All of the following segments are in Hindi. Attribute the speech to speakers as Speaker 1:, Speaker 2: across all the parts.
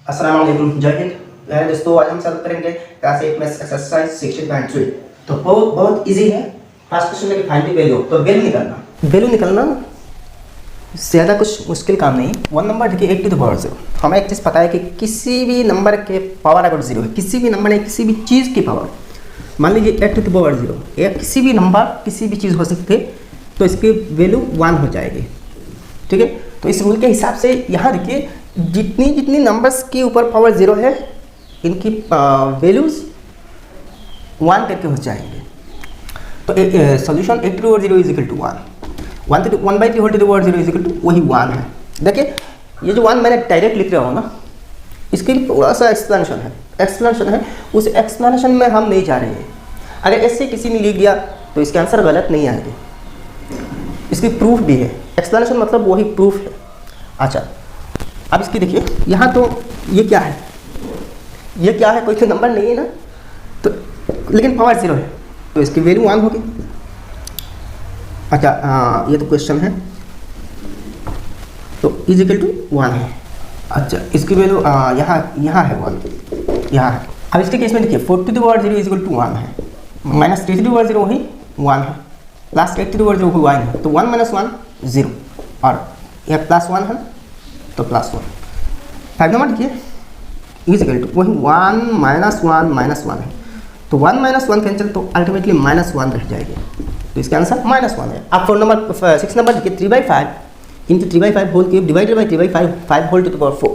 Speaker 1: अस्सलाम वालेकुम, जय हिंद। प्यारे दोस्तों, आज हम सॉल्व करेंगे क्लास 8 मैथ्स एक्सरसाइज 16.3। तो बहुत इजी है। फर्स्ट क्वेश्चन में फाइंड द वैल्यू। तो वैल्यू निकालना ज़्यादा कुछ मुश्किल काम नहीं। वन नंबर देखिए 8 टू द पावर 0। हमें एक चीज़ पता है कि किसी भी नंबर के पावर अगर 0 है, किसी भी नंबर ने किसी भी चीज़ की पावर, मान लीजिए 8 टू द पावर 0, या किसी भी नंबर किसी भी चीज़ हो सकती है, तो इसकी वैल्यू 1 हो जाएगी। ठीक है, तो इस रूल के हिसाब से यहाँ देखिए जितनी नंबर्स के ऊपर पावर 0 है, इनकी वैल्यूज 1 करके हो जाएंगे। तो solution 8 to the power 0 is equal to 1 1/3 whole to the power 0 is equal to वही 1 है। देखिए ये जो 1 मैंने डायरेक्ट लिख रहा हूँ ना, इसके लिए थोड़ा सा एक्सप्लेनेशन है। उस एक्सप्लेनेशन में हम नहीं जा रहे हैं। अगर ऐसे किसी ने लिख दिया तो इसका आंसर गलत नहीं आएगी। इसकी प्रूफ भी है। एक्सप्लेनेशन मतलब वही प्रूफ है। अच्छा, अब इसकी देखिए यहाँ तो ये क्या है, कोई तो नंबर नहीं है ना, तो लेकिन पावर 0 है, तो इसकी वैल्यू 1 होगी। अच्छा ये तो क्वेश्चन है, तो इज इक्वल टू 1 है। अच्छा इसकी वैल्यू यहाँ है 1, यहाँ है। अब इसके केस में देखिए 4 to the power 0 is equal to 1 है, माइनस 3 टू द पावर 0 वही 1 है, प्लस 8 टू द पावर 0 वही 1 है, तो 1 - 1 0, और यह प्लस 1 है तो प्लस 1। 5 नंबर देखिए इज इक्वल टू वही 1 - 1 है, तो 1 - 1 कैंसिल, तो अल्टीमेटली -1 रह जाएगी, तो इसका आंसर -1 है। अब 6 नंबर देखिए 3/5 into 3/5 whole cube divided by 3/5 whole to the power 4।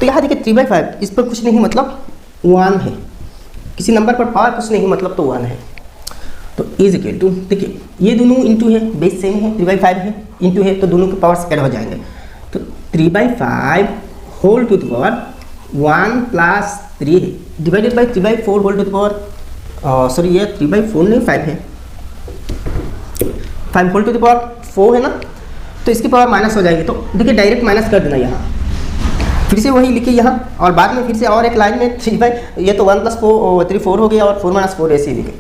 Speaker 1: तो यहाँ देखिए 3/5 इस पर कुछ नहीं मतलब 1 है, किसी नंबर पर पावर कुछ नहीं मतलब तो 1 है। तो इज इक्वल टू देखिए ये दोनों इंटू है, बेस सेम है, 3/5 है, इंटू है, तो दोनों के पावर्स ऐड हो जाएंगे। तो 3/5 whole to the power 1 plus 3 है, divided by 3/4 whole to the power, sorry ये 3/4 नहीं 5 है, 5 होल टू द पावर 4 है ना, तो इसकी पावर माइनस हो जाएगी। तो देखिए डायरेक्ट माइनस कर देना यहाँ, फिर से वही लिखिए यहाँ, और बाद में फिर से और एक लाइन में 3/, ये तो 1 + 4 हो गया, और 4 - 4 ऐसे ही लिखे,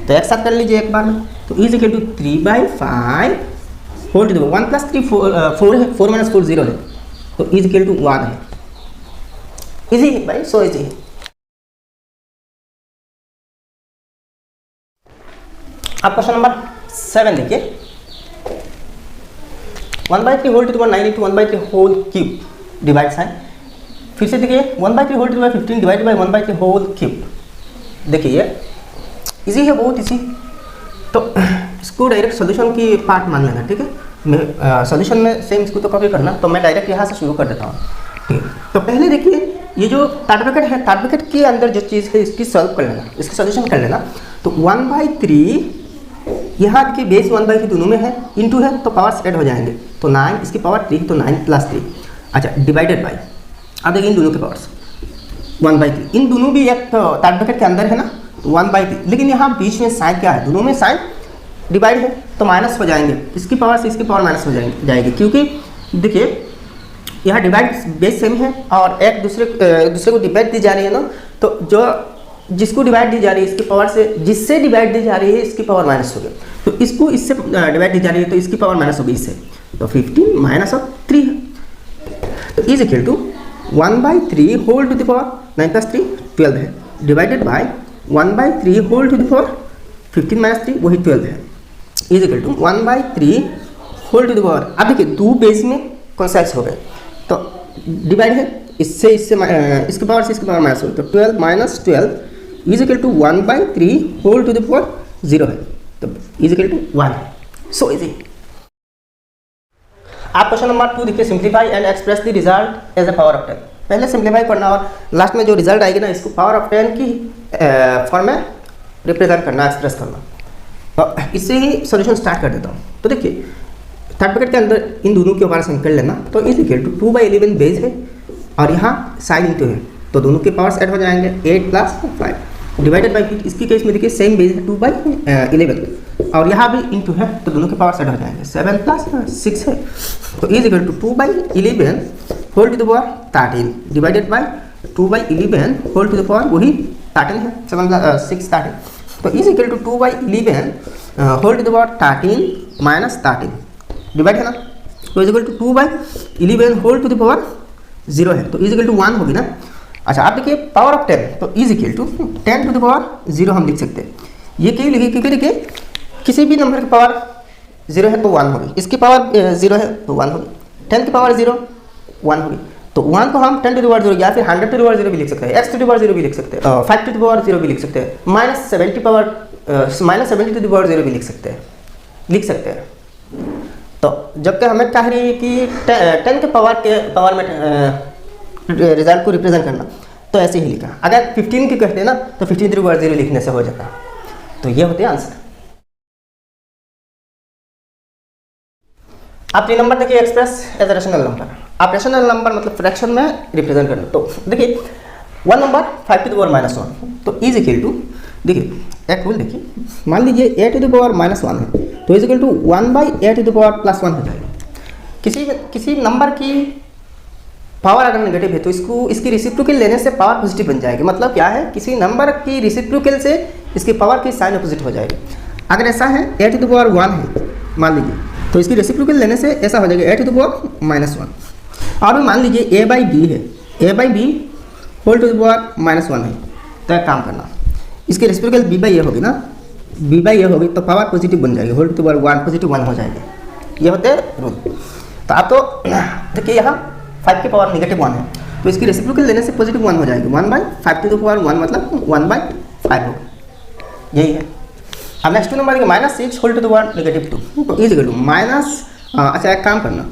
Speaker 1: तो एक साथ कर लीजिए एक बार में। तो is equal to 3/5 whole to the 1 + 3 4 है, 4 - 4 0 है, तो इज इक्वल टू 1 है। इजी है भाई, सो इजी है। अब क्वेश्चन नंबर 7 देखिए 1/3 whole to the power 9 into 1/3 whole cube divide sign. फिर से देखिए 1/3 whole to the power 15 divided by 1/3 whole cube. देखिए ये इजी है, बहुत इजी। तो इसको डायरेक्ट सॉल्यूशन की पार्ट मान लेना, ठीक है। मैं सॉल्यूशन में सेम इसको तो कॉपी करना, तो मैं डायरेक्ट यहाँ से शुरू कर देता हूँ, ठीक है। तो पहले देखिए ये जो थर्ड ब्रैकेट है, थर्ड ब्रैकेट के अंदर जो चीज़ है इसकी सॉल्व कर लेना, इसका सॉल्यूशन कर लेना। तो 1/3 यहाँ देखिए बेस 1/3 दोनों में है, इंटू है, तो पावर्स ऐड हो जाएंगे, तो 9 इसकी पावर 3, तो 9 + 3। अच्छा डिवाइडेड बाई, अब देखिए इन दोनों के पावर्स 1/3, इन दोनों भी एक थर्ड ब्रैकेट के अंदर है ना, तो 1/3, लेकिन यहाँ बीच में साइन क्या है, दोनों में साइन डिवाइड है, तो माइनस हो जाएंगे, इसकी पावर से इसकी पावर माइनस हो जाएगी, क्योंकि देखिए यहाँ डिवाइड बेस सेम है, और एक दूसरे को डिवाइड दी जा रही है ना, तो जो जिसको डिवाइड दी जा रही है इसकी पावर से जिससे डिवाइड दी जा रही है इसकी पावर माइनस हो गई, तो इसको इससे डिवाइड दी जा रही है तो इसकी पावर माइनस होगी इससे, तो 15 - 3 है। तो is equal to 1/3 whole to the power 9 + 3 12 है, divided by 1/3 whole to the power 15 - 3 वही 12 है, is equal to 1/3 whole to the power. अब देखिए दो बेस में कॉन्सेप्ट हो गए, तो डिवाइड है, इससे इसके पावर से इसके पावर माइनस हो, तो 12 - 12 is equal to 1/3 whole to the power 0 है, तो इज इक्वल टू 1 है। So easy. आप क्वेश्चन नंबर 2 देखिए simplify and express the result as a power of 10। पहले सिंप्लीफाई करना और लास्ट में जो रिजल्ट आएगी ना, इसको पावर ऑफ 10 की फॉर्म में रिप्रेजेंट करना, एक्सप्रेस करना। तो इससे ही सॉल्यूशन स्टार्ट कर देता हूँ। तो देखिए थर्ड ब्रैकेट के अंदर इन दोनों के ऑपरेशन कर लेना, तो इज इक्वल टू 2/11 बेस है, और यहाँ साइन इंटू है, तो दोनों के पावर्स ऐड हो जाएंगे, 8 + 5 डिवाइडेड बाई, इसकी केस में देखिए सेम बेस है 2/11, और यहाँ भी इंटू है, तो दोनों के पावर्स ऐड हो जाएंगे, 7 + 6 है, तो is equal to 2/11 whole to the power 13 divided by 2/11 whole to the power वही 13 है, 7 + 6 13, तो is equal to 2/11 whole to the power 13 - 13 divide है ना, तो is equal to 2/11 whole to the power 0 है तो इज इक्वल टू 1 होगी ना। अच्छा आप देखिए पावर ऑफ 10 तो is equal to 10 to the power 0 हम लिख सकते हैं। ये क्यों लिखिए क्योंकि देखिए किसी भी नंबर की पावर 0 है तो 1 होगी, इसकी पावर 0 है तो 1 होगी, 10 की पावर 0 1 होगी, तो 1 को हम 10 टू द पावर 0 या फिर 100 टू द पावर 0 भी लिख सकते हैं, x टू द पावर 0 भी लिख सकते हैं, 5 टू द पावर 0 भी लिख सकते हैं, -70 टू द पावर 0 भी लिख सकते हैं। तो जबकि हमें चाह रही है कि 10 के पावर में रिजल्ट को रिप्रेजेंट करना, तो ऐसे ही लिखा। अगर 15 की कहते हैं ना तो 15 टू द पावर 0 लिखने से हो जाता। तो ये होते हैं आंसर। आप 3 नंबर देखिए एक्सप्रेस एज रेशनल नंबर। आप रेशनल नंबर मतलब फ्रैक्शन में रिप्रेजेंट करना। तो देखिए 1 नंबर 5 टू द पावर -1 तो इज इक्वल टू, देखिए एक रूल देखिए, मान लीजिए a टू द पावर -1 है तो is equal to 1/a to the power +1 हो जाएगा। किसी नंबर की पावर अगर नेगेटिव है तो इसकी रेसिप्रोकल लेने से पावर पॉजिटिव बन जाएगी। मतलब क्या है, किसी नंबर की रेसिप्रोकल से इसकी पावर की साइन अपोजिट हो जाएगी। अगर ऐसा है a टू द पावर 1 है मान लीजिए तो इसकी रेसिप्रोकल लेने से ऐसा हो जाएगा a टू द पावर -1। और मान लीजिए a/b है, a/b whole to the power -1 है तो एक काम करना, इसकी रेसिप्रोकल b/a होगी ना, b/a होगी तो पावर पॉजिटिव बन जाएगी, whole to the power 1 positive 1 हो जाएगी। ये होते हैं रूल। तो आप तो देखिए यहाँ 5 की पावर -1 है तो इसकी रेसिप्रोकल लेने से पॉजिटिव 1 हो जाएगी, 1/5 टू द पावर 1 मतलब 1/5 होगा, यही है। अब नेक्स्ट नंबर देखिए -6 होल टू द पावर -2 तो इज इक्वल टू अच्छा एक काम करना,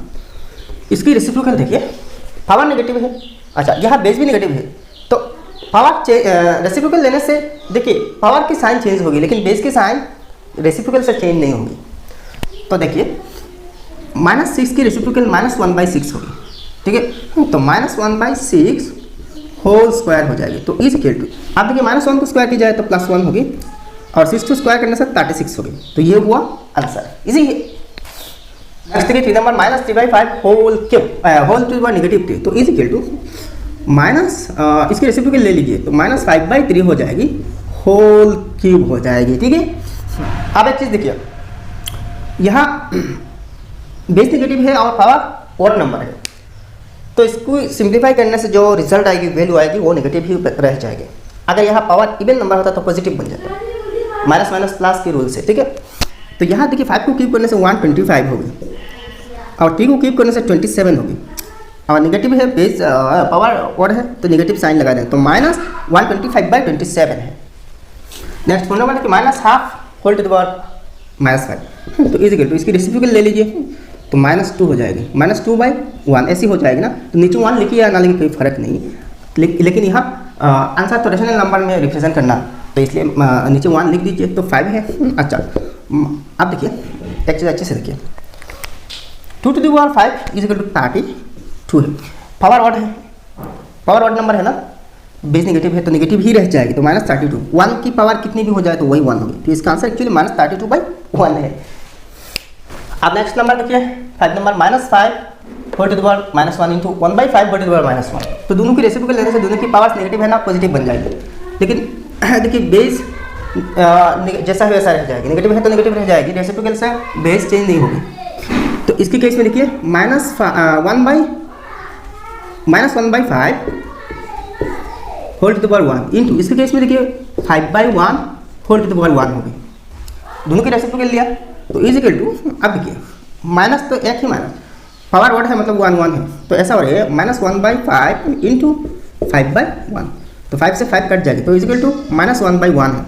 Speaker 1: इसकी रेसिप्रोकल देखिए पावर नेगेटिव है, अच्छा यहाँ बेस भी नेगेटिव है तो पावर रेसिप्रोकल लेने से देखिए पावर की साइन चेंज होगी लेकिन बेस की साइन रेसिप्रोकल से चेंज नहीं होगी। तो देखिए -6 की रेसिप्रोकल -1/6 होगी, ठीक है। तो -1/6 होल स्क्वायर हो जाएगी तो इज इक्वल टू, आप देखिए -1 को स्क्वायर की जाए तो +1 होगी और 6 को स्क्वायर करने से 36 होगी। तो ये हुआ आंसर, इजी है। नेक्स्ट देखिए 3 नंबर -3/5 whole cube whole to the power -3 तो इज इक्वल टू इसकी रेसिप्रोकल ले लीजिए तो -5/3 हो जाएगी, होल क्यूब हो जाएगी, ठीक है। अब एक चीज़ देखिए, यहाँ बेस नेगेटिव है और पावर ऑड नंबर है तो इसको सिंप्लीफाई करने से जो रिजल्ट आएगी, वैल्यू आएगी वो नेगेटिव ही रह जाएगी। अगर यहाँ पावर इवन नंबर होता तो पॉजिटिव बन जाता, माइनस माइनस प्लस के रूल से, ठीक है। तो यहाँ देखिए 5 को क्यूब करने से 125 होगी और 3 को क्यूब करने से 27 होगी और नेगेटिव है, बेस पावर ऑड है तो नेगेटिव साइन लगा दें तो -125/27 है। Next phone number -12 whole to the power -5 तो इज इक्वल टू, इसकी रेसिप्रोकल ले लीजिए तो -2 हो जाएगी, -2/1 ऐसी हो जाएगी ना। तो नीचे 1 लिखिए या ना लिखिए कोई फर्क नहीं, लेकिन यहाँ आंसर तो रेशनल नंबर में रिप्रेजेंट करना तो इसलिए नीचे 1 लिख दीजिए तो 5 है। अच्छा अब देखिए एक चीज़ अच्छे से देखिए, 2 to the power 5 is equal to 32 है, पावर ऑड है, पावर ऑड नंबर है ना, बेस नेगेटिव है तो नेगेटिव ही रह जाएगी तो -32। 1 की पावर कितनी भी हो जाए तो वही 1 होगी, तो इसका आंसर एक्चुअली -32/1 है। अब नेक्स्ट नंबर देखिए 5 number -5 whole to the power -1 into 1/5 whole to the power -1 तो दोनों की रेसिप्रोकल लेने से दोनों की पावर्स नेगेटिव है ना, पॉजिटिव बन जाएगी। लेकिन देखिए बेस जैसा है वैसा रह जाएगी, नेगेटिव है तो नेगेटिव रह जाएगी, रेसिप्रोकल से बेस चेंज नहीं होगी। तो इसके केस में देखिए -1/5 whole to the power 1 into, इसके केस में देखिए 5/1 होल टू द पावर 1 होगी, दोनों की रेसिप्रोकल लिया तो इज इक्वल टू, अब देखिए माइनस तो एक ही माइनस, पावर ऑड है मतलब 1 है तो ऐसा हो रहा है -1/5 इंटू 5/1 तो 5 से 5 कट जाएगी तो इज इक्वल टू -1/1 है।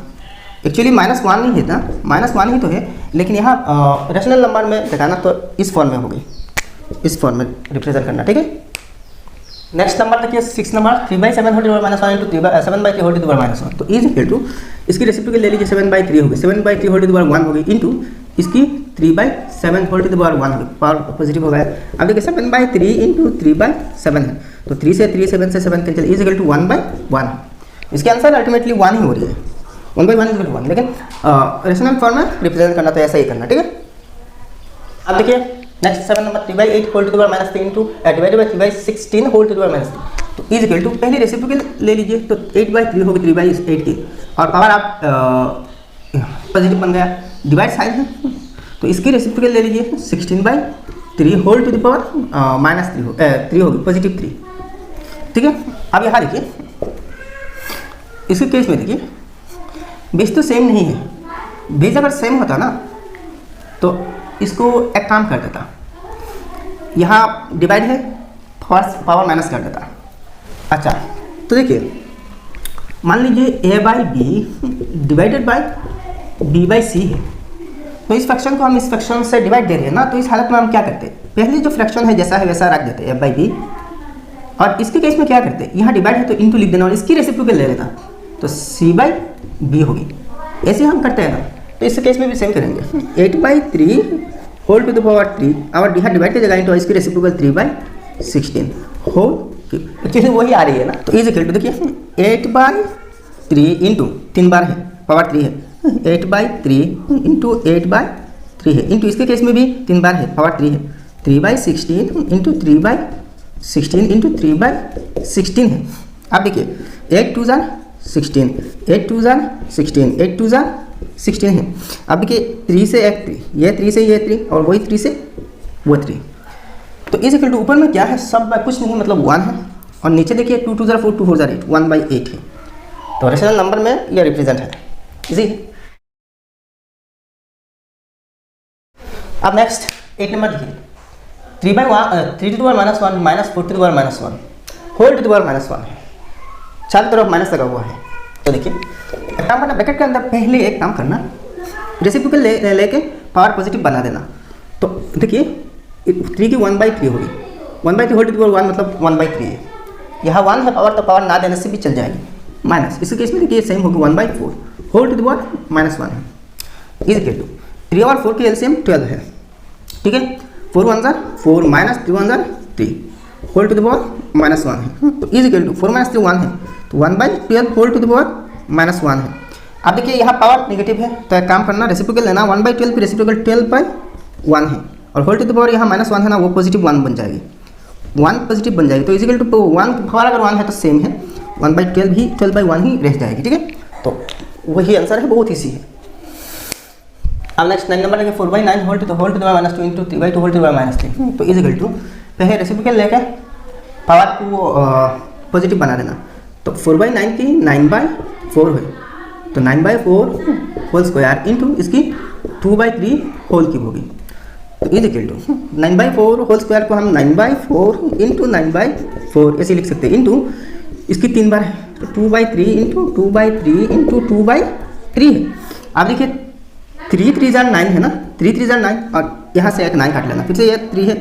Speaker 1: एक्चुअली -1 नहीं है ना, -1 ही तो है लेकिन यहाँ रेशनल नंबर में दिखाना तो इस फॉर्म में होगी, इस फॉर्म में रिप्रेजेंट करना, ठीक है। नेक्स्ट नंबर देखिए 6 number 3/7 whole to the power -1 into 7/3 whole to the power -1 तो इज इक्वल टू, इसकी रेसिप्रोकल ले लीजिए 7/3 होगी, 7/3 होल टू द पावर 1 होगी इंटू इसकी 3/7 होल टू द पावर 1 होगी, पावर पॉजिटिव हो गया। अब देखिए 7/3 इंटू 3/7 है तो 3 से 3 7 से 7 कैंसिल, इज इक्वल टू 1/1। इसके आंसर अल्टीमेटली 1 ही हो रही है, 1/1 इज इक्वल टू 1, लेकिन रेशनल फॉर्म में रिप्रेजेंट करना तो ऐसा ही करना, ठीक है। अब देखिए next 7 number 3/8 whole to the power -3 into divided by 3/16 whole to the power -3 तो इज इक्वल टू, पहले रेसिप्रोकल ले लीजिए तो 8/3 होगी 3/8 की और पावर आप पॉजिटिव बन गया, डिवाइड साइन है तो इसकी रेसिप्रोकल ले लीजिए 16/3 होल टू द पावर -3 होगी पॉजिटिव 3 ठीक है। अब यहाँ देखिए, इसके केस में देखिए बेस तो सेम नहीं है, बेस अगर सेम होता ना तो इसको एक काम कर देता, यहाँ डिवाइड है पावर माइनस कर देता। अच्छा तो देखिए मान लीजिए a by B divided by b by C है, तो इस फ्रैक्शन को हम इस फ्रैक्शन से डिवाइड दे रहे हैं ना, तो इस हालत में हम क्या करते हैं, पहले जो फ्रैक्शन है जैसा है वैसा रख देते हैं a बाई बी, और इसके केस में क्या करते हैं, यहाँ डिवाइड है तो इनटू लिख देना और इसकी रेसिप्रोकल ले लेना, तो c बाई बी होगी। ऐसे हम करते हैं ना, तो इस केस में भी सेम करेंगे, 8 by 3 whole to the power 3 और यहाँ डिवाइड की जगह तो इसकी रेसिप्रोकल 3 बाई 16 होल क्योंकि वही आ रही है ना, तो इज इक्वल टू देखिए 8 बाई 3 इंटू 3 बार है पावर 3 है, 8 बाई 3 इंटू 8 बाई 3 है, इंटू इसके केस में भी 3 बार है पावर 3 है, 3 by 16 into 3 by 16 into 3 by 16 है। अब देखिए 8 2 16, 8 2 16, 8 2 16 है। अब देखिए 3 से एक 3, ये 3 से ये 3 और वही 3 से वो 3, तो इस इक्वल टू ऊपर में क्या है, सब कुछ नहीं मतलब 1 है, और नीचे देखिए 2 2 4 2 4 8 1 बाई 8 है, तो रेशनल नंबर में ये रिप्रेजेंट है, इजी है। अब नेक्स्ट 8 नंबर देखिए, 3 by 3 to the power minus 1 minus 4 to the power minus 1 whole to the power minus 1 है, चारों तरफ माइनस लगा हुआ है। तो देखिए एक काम करना, ब्रैकेट के अंदर पहले एक काम करना, रेसिप्रोकल लेके पावर पॉजिटिव बना देना, तो देखिए 3 की 1 बाई 3 होगी, 1 by 3 whole to the power 1 मतलब 1 बाई 3 है, यहाँ 1 है पावर, तो पावर ना देने से भी चल जाएगी, माइनस इस केस में देखिए सेम होगी 1 by 4 whole to the power minus 1 है, इज इक्वल टू 3 और 4 की एलसीएम 12 है, ठीक है, 4 1 4 minus 3 1 3 whole to the power minus 1 है, तो इज इक्वल टू 4 माइनस 3 1 है, तो 1 by 12 whole to the power minus 1 है। अब देखिए यहाँ पावर नेगेटिव है, तो एक काम करना, रेसिप्रोकल लेना, 1 बाई 12 की रेसिप्रोकल 12 बाई 1 है, और होल टू द पावर यहाँ माइनस 1 है ना, वो पॉजिटिव 1 बन जाएगी, 1 पॉजिटिव बन जाएगी, तो इजिकल टू 1 पावर अगर 1 है तो सेम है, 1 बाई 12 भी 12 बाई 1 ही रह जाएगी, ठीक है, तो वही आंसर है, बहुत ईजी है। अब नेक्स्ट 9 नंबर है 4 by 9 whole to the power minus 2 into 3 by 2 whole to the power minus 3, तो इजिकल टू पहले रेसिप्रोकल लेकर पावर को पॉजिटिव बना देना, तो 4 बाई 9 की 9 बाई 4 है, तो 9 बाई 4 होल स्क्वायर इंटू इसकी 2 बाई 3 होल क्यूब होगी, तो is equal to 9 by 4 whole square को हम 9 बाई 4 इंटू 9 बाई 4 ऐसे लिख सकते हैं, इंटू इसकी 3 बार है, तो 2 by 3 into 2 by 3 into 2 by 3 है। अब देखिए 3 3 जार 9 है ना, 3 3 जार 9 और यहाँ से एक 9 काट लेना, फिर से ये 3 है,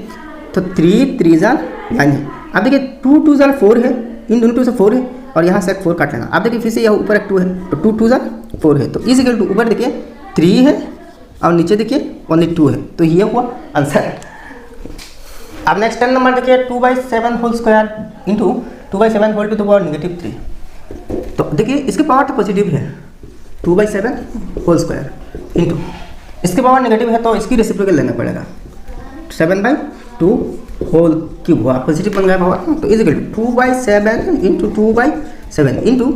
Speaker 1: तो 3 3 जार 9 है। अब देखिए 2 2 जार 4 है, इन दोनों 2 से 4 है और यहाँ से एक 4 काट लेना। अब देखिए फिर से यहाँ ऊपर एक 2 है, तो 2 2 जार 4 है, तो इज इक्वल टू ऊपर देखिए 3 है और नीचे देखिए ओनली 2 है, तो ये हुआ आंसर। अब नेक्स्ट 10 नंबर देखिए 2 by 7 whole square into 2 by 7 whole to the power negative 3, तो देखिए इसके पावर तो पॉजिटिव है, 2 बाई 7 होल स्क्वायर इंटू इसके पावर नेगेटिव है, तो इसकी रेसिप्रोकल लेना पड़ेगा, 7 बाई 2 होल क्यूब हुआ, पॉजिटिव बन गया पावर, तो is equal to 2 by 7 into 2 by 7 into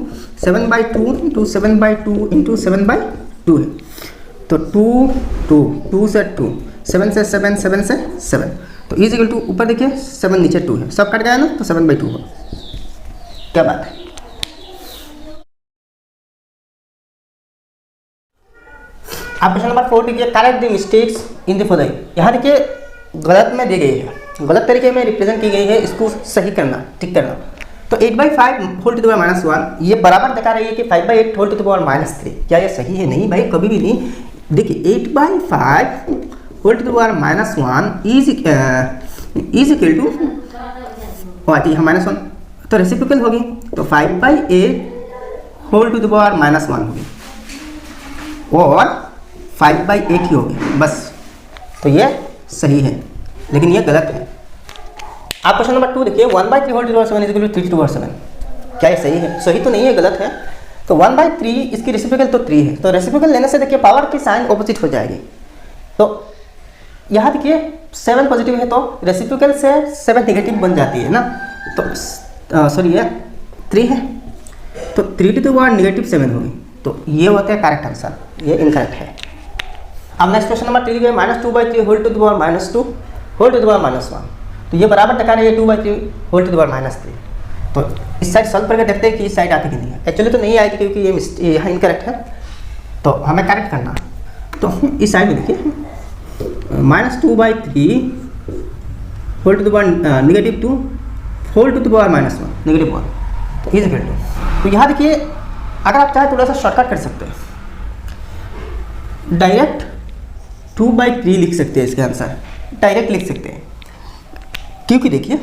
Speaker 1: 7 by 2 into 7 by 2 into 7 by 2 है, तो 2 2 2 से 2 7 से 7 7 से 7, तो इज इक्वल टू ऊपर देखिए 7 नीचे 2 है, सब कट गया ना, तो 7 बाई 2 हो, क्या बात है। आप क्वेश्चन नंबर 4 देखिए, correct the mistakes in the following, यहाँ देखिए गलत में दी गई है, गलत तरीके में रिप्रेजेंट की गई है, इसको सही करना, ठीक करना। तो 8 by 5 whole to the power minus 1 ये बराबर दिखा रही है कि 5 by 8 whole to the power minus 3, क्या ये सही है? नहीं भाई, कभी भी नहीं। देखिए 8 by 5 whole to the power minus 1 is equal to what, यहाँ माइनस 1 तो रेसिप्रोकल होगी, तो 5 by 8 whole to the power minus 1 होगी और 5 बाई 8 ही होगी बस, तो ये सही है, लेकिन ये गलत है। आप क्वेश्चन नंबर 2 देखिए 1 by 3 whole to the power 7 is equal to 3 to the power 7, क्या ये सही है? सही तो नहीं है, गलत है। तो 1 बाई 3 इसकी रेसिप्रोकल तो 3 है, तो रेसिप्रोकल लेने से देखिए पावर की साइन ऑपोजिट हो जाएगी, तो यहाँ देखिए 7 पॉजिटिव है तो रेसिप्रोकल से 7 नेगेटिव बन जाती है ना, तो सॉरी ये 3 है, तो 3 टू द पावर नेगेटिव 7 होगी, तो ये होता है करेक्ट आंसर, ये इनकरेक्ट है। अब next question number 3 minus 2 by 3 whole to the power minus 2 whole to the power minus 1, तो ये बराबर टका रही है 2 by 3 whole to the power minus 3, तो इस साइड सॉल्व करके देखते हैं कि इस साइड आती कि नहीं है। एक्चुअली तो नहीं आएगी क्योंकि ये यहाँ इनकरेक्ट है, तो हमें करेक्ट करना। तो इस साइड में देखिए -2/3 whole to the power -2 whole to the power -1 -1 तो इज इक्वल टू। तो यहाँ देखिए अगर आप चाहें थोड़ा सा शॉर्टकट कर सकते हैं, डायरेक्ट 2/3 लिख सकते हैं, इसके आंसर डायरेक्ट लिख सकते हैं, क्योंकि देखिए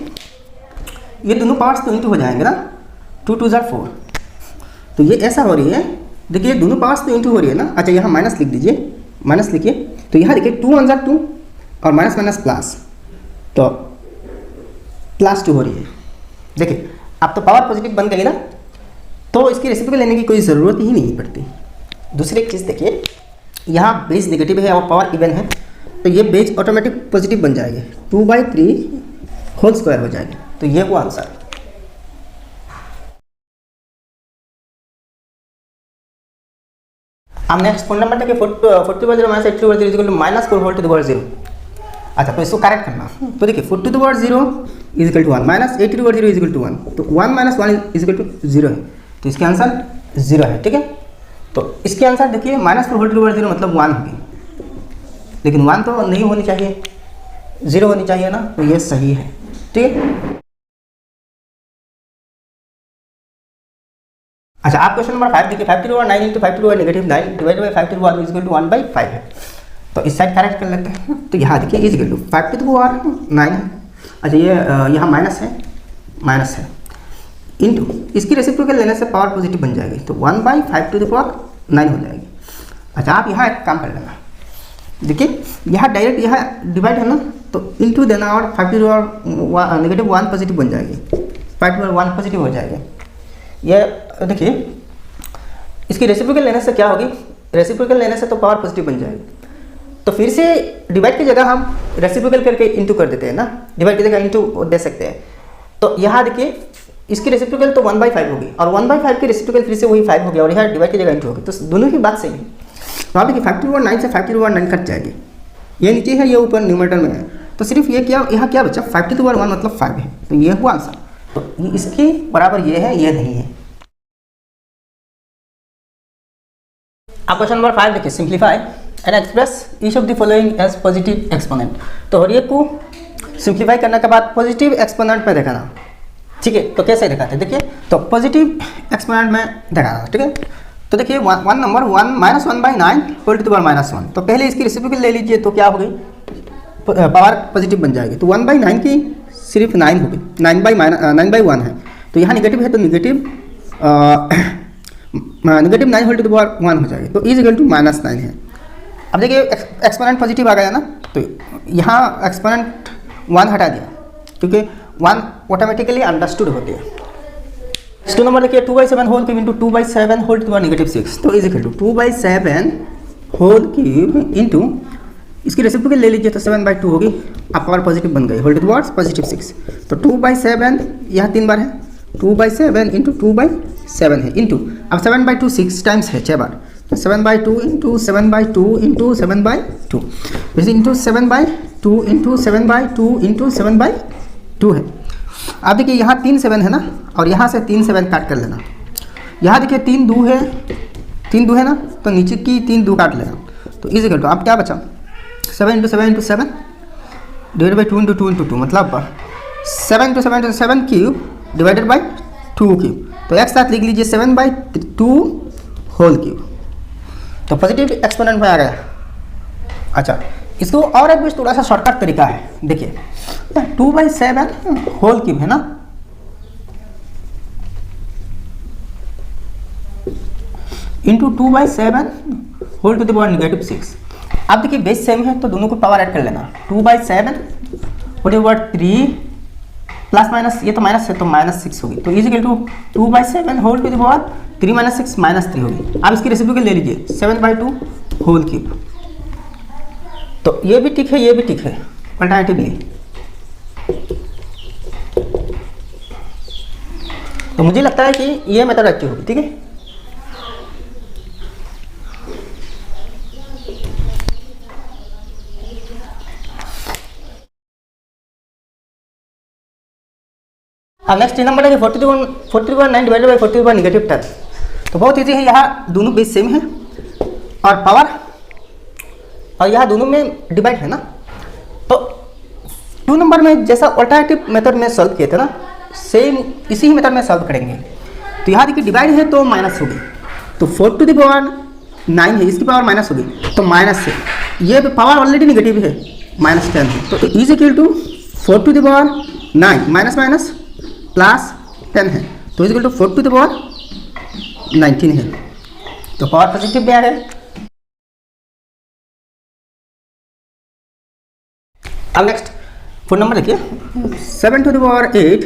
Speaker 1: ये दोनों पार्ट्स तो इंटू हो जाएंगे ना, 2 2 4, तो ये ऐसा हो रही है। देखिए दोनों पार्ट्स तो इंटू हो रही है ना। अच्छा यहाँ माइनस लिख दीजिए, माइनस लिखिए। तो यहाँ देखिए 2 1 2 और माइनस माइनस प्लस, तो +2 हो रही है। देखिए अब तो पावर पॉजिटिव बन गई ना, तो इसकी रेसिप्रोकल लेने की कोई ज़रूरत ही नहीं पड़ती। दूसरी एक चीज़ देखिए, यहाँ बेस नेगेटिव है और पावर इवन है, तो ये बेस ऑटोमेटिक पॉजिटिव बन जाएगी, 2/3 होल स्क्वायर हो जाएगी। तो ये वो आंसर। अब नेक्स्ट फोन नंबर देखिए 40/0 - 82/0 equal to -4 whole to the power 0। अच्छा तो इसको करेक्ट करना। तो देखिए 4 to the power 0 is equal to 1 -82/0 is equal to 1, तो 1 - 1 इज इक्वल टू 0 है, तो इसका आंसर 0 है। ठीक है, तो इसके आंसर देखिए -4 होल टू द पावर 0 मतलब 1 होगी, लेकिन 1 तो नहीं होनी चाहिए, 0 होनी चाहिए ना, तो ये सही है। ठीक है, अच्छा आप क्वेश्चन नंबर 5 देखिए 5 to the power 9 into 5 to the power -9 divided by 5 to the power is equal to 1/5 है। तो इस साइड करेक्ट कर लेते हैं। तो यहाँ देखिए is equal to 5 to the power 9 है। अच्छा ये यहाँ माइनस है इंटू इसकी रेसिप्रोकल लेने से पावर पॉजिटिव बन जाएगी, तो 1/5 टू द पावर 9 हो जाएगी। अच्छा आप यहाँ एक काम कर लेना, देखिए यहाँ डायरेक्ट यहाँ डिवाइड है ना, तो इंटू देना और 5 टू द पावर -1 पॉजिटिव बन जाएगी, 5 टू द पावर 1 पॉजिटिव हो जाएगी। ये देखिए इसकी रेसिप्रोकल लेने से क्या होगी, रेसिप्रोकल लेने से तो पावर पॉजिटिव बन जाएगी। तो फिर से डिवाइड की जगह हम रेसिप्रोकल करके इंटू कर देते हैं ना, डिवाइड की जगह इंटू दे सकते हैं। तो यहाँ देखिए इसकी रेसिप्रोकल तो 1/5 होगी और 1/5 की रेसिप्रोकल फिर से वही 5 हो गया और यहाँ डिवाइड की जगह इंटू होगी, तो दोनों की बात सही है। तो आप देखिए 5 टू द पावर 9 से 5 टू द पावर 9 कट जाएगी, ये नीचे है ये ऊपर न्यूमरेटर में है, तो सिर्फ ये क्या यहाँ क्या बचा 5 टू द पावर 1 मतलब 5 है, तो ये हुआ आंसर। तो इसके बराबर ये है, ये नहीं है। आप क्वेश्चन नंबर 5 देखिए simplify and express each of the following as positive exponent. तो हर एक को सिंप्लीफाई करने के बाद पॉजिटिव एक्सपोनेंट में दिखाना। ठीक है, तो कैसे दिखाते हैं देखिए, तो पॉजिटिव एक्सपोनेंट में दिखाना। ठीक है, तो देखिए 1 number 1 -1/9 whole to the power -1, तो पहले इसकी रेसिप्रोकल ले लीजिए, तो क्या होगी पावर पॉजिटिव बन जाएगी। तो 1/9 की सिर्फ 9 होगी, 9/1 है, तो यहाँ निगेटिव है तो negative -9 whole to the power 1 हो जाएगी, तो इज इक्वल टू -9 है। अब देखिए एक्सपोनेंट पॉजिटिव आ गया ना, तो यहाँ एक्सपोनेंट 1 हटा दिया क्योंकि 1 ऑटोमेटिकली अंडरस्टूड होती है। 2 नंबर देखिए 2/7 whole cube into 2/7 whole to the power -6, तो is equal to 2/7 whole cube into इसकी रेसिप्रोकल ले लीजिए, तो 7/2 होगी, अब पावर पॉजिटिव बन गई, होल टू द पावर +6, तो 2/7 यहाँ 3 बार है, 2/7 इंटू 2/7 है इंटू अब 7/2 6 टाइम्स है 6 बार, 7/2 इंटू 7/2 इंटू 7/2 वैसे इंटू 7/2 इंटू 7/2 इंटू 7/2 है। अब देखिए यहाँ 3 7 है ना, और यहाँ से 3 7 काट कर लेना। यहाँ देखिए 3 2 है ना, तो नीचे की 3 2 काट लेना, तो इज इक्वल टू अब क्या बचा 7 into 7 into 7 divided by 2 into 2 into 2 मतलब 7 into 7 into 7 cube divided by 2 cube, तो एक साथ लिख लीजिए 7/2 होल क्यूब, तो पॉजिटिव एक्सपोनेंट में आ गया। अच्छा इसको और एक भी थोड़ा सा शॉर्टकट तरीका है, देखिए 2/7 होल क्यूब है ना, into 2/7 whole to the power -6। अब देखिए बेस सेम है तो दोनों को पावर ऐड कर लेना, 2/7 whole to the power 3 plus minus ये तो माइनस है तो -6 होगी, तो is equal to 2/7 whole to the power 3 - 6 -3 होगी। अब इसकी रेसिप्रोकल ले लीजिए 7/2 होल क्यूब, तो ये भी ठीक है ये भी ठीक है अल्टरनेटिवली, तो मुझे लगता है कि ये मेथड अच्छी होगी। ठीक है, अब नेक्स्ट नंबर है 43/9 डिवाइडेड बाई 43/-10। तो बहुत ईजी है, यहाँ दोनों बेस सेम है और पावर और यहाँ दोनों में डिवाइड है ना। तो 2 नंबर में जैसा अल्टरनेटिव मेथड में सॉल्व किए थे ना, सेम इसी ही मेथड में सॉल्व करेंगे। तो यहाँ देखिए डिवाइड है तो माइनस होगी, तो 4⁻9 है, इसकी पावर माइनस होगी तो माइनस से, ये पावर ऑलरेडी निगेटिव है -10 है, तो is equal to 4⁻9 minus minus plus 10 है, तो इज इक्वल टू 4⁻19 है, तो पावर पॉजिटिव में आ रहा है। अब नेक्स्ट 4 नंबर देखिए 7⁸,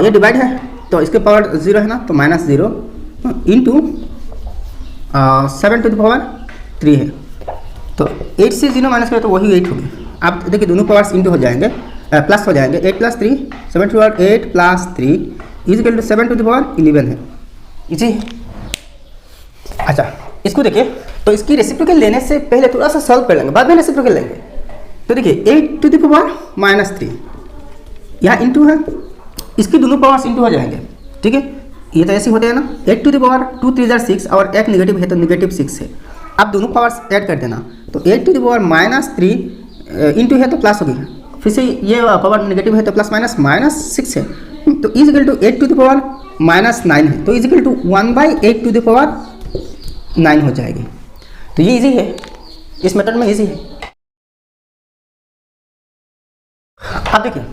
Speaker 1: ये डिवाइड है तो इसके पावर 0 है ना, तो -0 इंटू 7⁻3 है, तो 8 से 0 माइनस करें तो वही 8 होगी। आप देखिए दोनों पावर्स इंटू हो जाएंगे, प्लस हो जाएंगे, 8 + 3 7⁸8 + 3 इज इक्वल टू 7⁻11 है। इजी। अच्छा इसको देखिए, तो इसकी रेसिप्रोकल लेने से पहले थोड़ा सा सॉल्व कर लेंगे, बाद में रेसिप्रोकल लेंगे। तो देखिए 8⁻−3 यहाँ इंटू है, इसकी दोनों पावर्स इंटू हो जाएंगे, ठीक है, ये तो ऐसे होते हैं ना। 8⁻2 3 6 और एक नेगेटिव है तो -6 है, आप दोनों पावर्स ऐड कर देना, तो 8⁻−3 इंटू है तो प्लस होगी, फिर से ये पावर नेगेटिव है तो प्लस माइनस -6 है, तो इज इक्वल टू 8⁻−9 है, तो इज इक्वल टू 1/8�9 हो जाएगी। तो ये इजी है, इस मेथड में इजी है। आप देखिए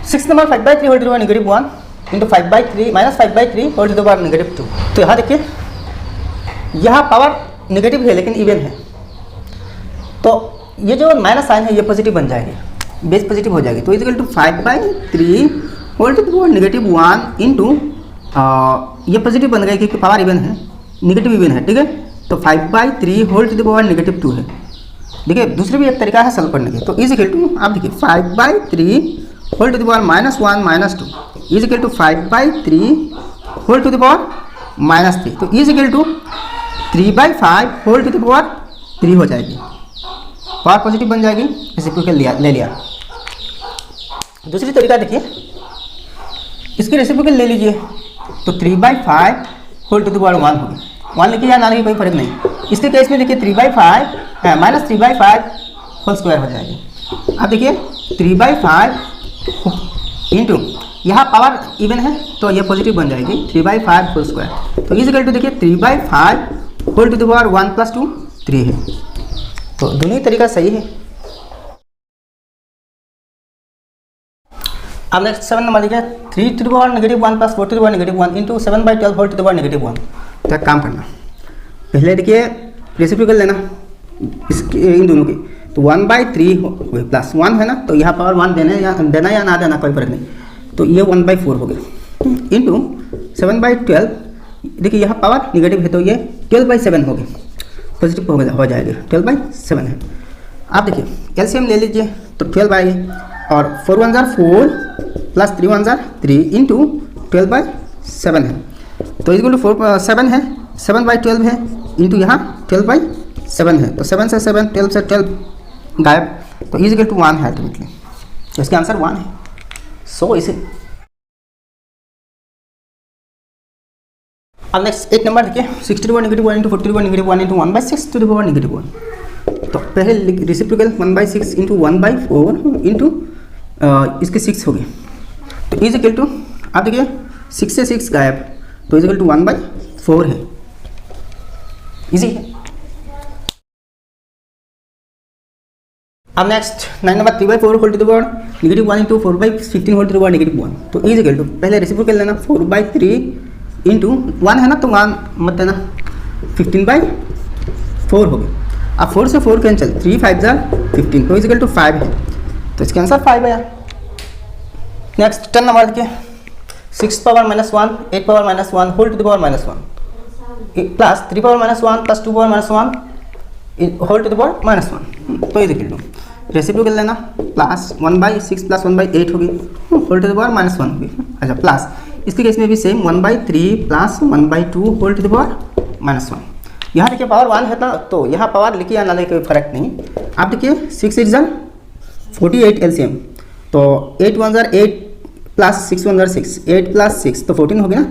Speaker 1: 6 number 5/3 whole to the power -1 into 5/3 -5/3 whole to the power -2। तो यहाँ देखिए यहाँ पावर नेगेटिव है लेकिन इवन है, तो ये जो माइनस साइन है ये पॉजिटिव बन जाएगी, बेस पॉजिटिव हो जाएगी, तो equal to 5/3 whole to the power -1 into ये पॉजिटिव बन गई क्योंकि पावर इवन है, नेगेटिव इवन है, ठीक है, तो 5/3 होल टू द पावर -2 है। देखिए दूसरे भी एक तरीका है सॉल्व करने के, तो इज इक्वल टू आप देखिए 5/3 whole to the power -1 -2 is equal to 5/3 whole to the power -3, तो is equal to 3/5 whole to the power 3 हो जाएगी, पावर पॉजिटिव बन जाएगी, रेसिप्रोकल ले लिया। दूसरी तरीका देखिए, इसकी रेसिप्रोकल ले लीजिए, तो 3/5 होल टू द पावर 1 होगी, 1 लिखिए या ना लिखिए कोई फर्क नहीं, इसके केस में देखिए 3/5 -3/5 होल स्क्वायर हो जाएगी। अब देखिए 3/5 इंटू यहाँ पावर इवन है तो ये पॉजिटिव बन जाएगी, 3/5 होल स्क्वायर, तो इज इक्वल टू देखिए 3/5 होल टू द पावर 1 + 2 3 है, तो दोनों ही तरीका सही है। अब नेक्स्ट 7 नंबर देखिए 3 to the power -1 + 4 to the power -1 into 7/12 whole to the power -1। तो एक काम करना, पहले देखिए रेसिप्रोकल लेना इसके इन दोनों की, तो 1/3 प्लस 1 है ना, तो यहाँ पावर 1 देना या ना देना कोई फर्क नहीं, तो ये 1/4 हो गया इंटू 7/12, देखिए यहाँ पावर निगेटिव है तो ये 12/7 हो गई, पॉजिटिव हो जाएगी, 12/7 है। आप देखिए एलसीएम ले लीजिए तो 12 आएगी, और 4 1 जार 4 प्लस 3 1 जार 3 इंटू 12/7 है, तो इक्वल टू 7 है, 7/12 है इंटू यहाँ 12/7 है, तो 7 से 7 12 से 12 गायब, तो इज इक्वल टू 1 है अल्टीमेटली, तो इसका आंसर 1 है। सो इसे अब नेक्स्ट 8 नंबर देखिए 60⁻1 into 40⁻1 into 1/6 to the power -1। तो पहले रेसिप्रोकल 1/6 इंटू 1/4 इंटू इसके 6 होगी, तो इज इक्वल टू आप देखिए 6 से 6 गायब, तो इज इक्वल टू 1/4 है, इजी है। अब next 9 number 3/4 whole to the power -1 into 4/15 whole to the power -1, तो इज इक्वल टू पहले रेसिप्रोकल लेना 4/3 इंटू 1 है ना, तो 1 मत देना, 15/4 हो गया। अब 4 से 4 कैंसिल, 3 5 जार 15, तो इज इक्वल टू 5 है, तो इसका आंसर 5 है। नेक्स्ट 10 नंबर देखिए 6 power -1 8 power -1 whole to the power -1 plus 3 power -1 plus 2 power -1 whole to the power -1, तो इज इक्वल टू रेसिप्रोकल लेना प्लस 1/6 प्लस 1/8 होगी होल टू द पावर -1 होगी। अच्छा प्लस इसके केस में भी same 1/3 plus 1/2 whole to the power -1। यहाँ देखिए पावर 1 है ना, तो यहाँ पावर लिखिए या ना लिखिए कोई फर्क नहीं। आप देखिए 6 8 जार 48 एलसीएम, तो 8 1 जार 8 प्लस 6 1 6, 8 प्लस 6 तो 14 हो गया ना।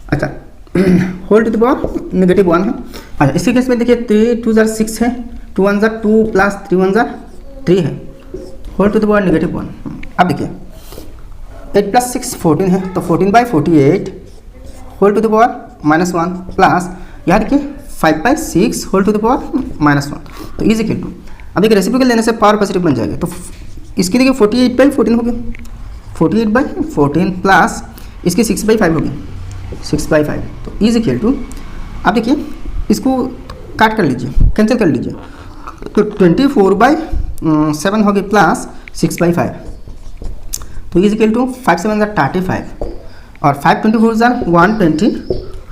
Speaker 1: अच्छा whole to the power negative 1 है। अच्छा इसी केस में देखिए 3 2 6 है, 2 1 2 प्लस 3 1 3 है, whole to the power negative 1। अब देखिए 8 प्लस 6 14 है, तो 14/48 whole to the power -1 plus यहाँ देखिए 5/6 होल टू द पावर -1, तो इज इक्वल टू, अब देखिए रेसिप्रोकल लेने से पावर पॉजिटिव बन जाएगा, तो इसकी देखिए 48/14 हो गया, 48/14 प्लस इसकी 6/5 हो गई, 6/5, तो इज इक्वल टू, अब देखिए इसको काट कर लीजिए, कैंसिल कर लीजिए, तो 24/7 हो गई प्लस 6/5, तो इज इक्वल टू 5 7 35 और 5 24 120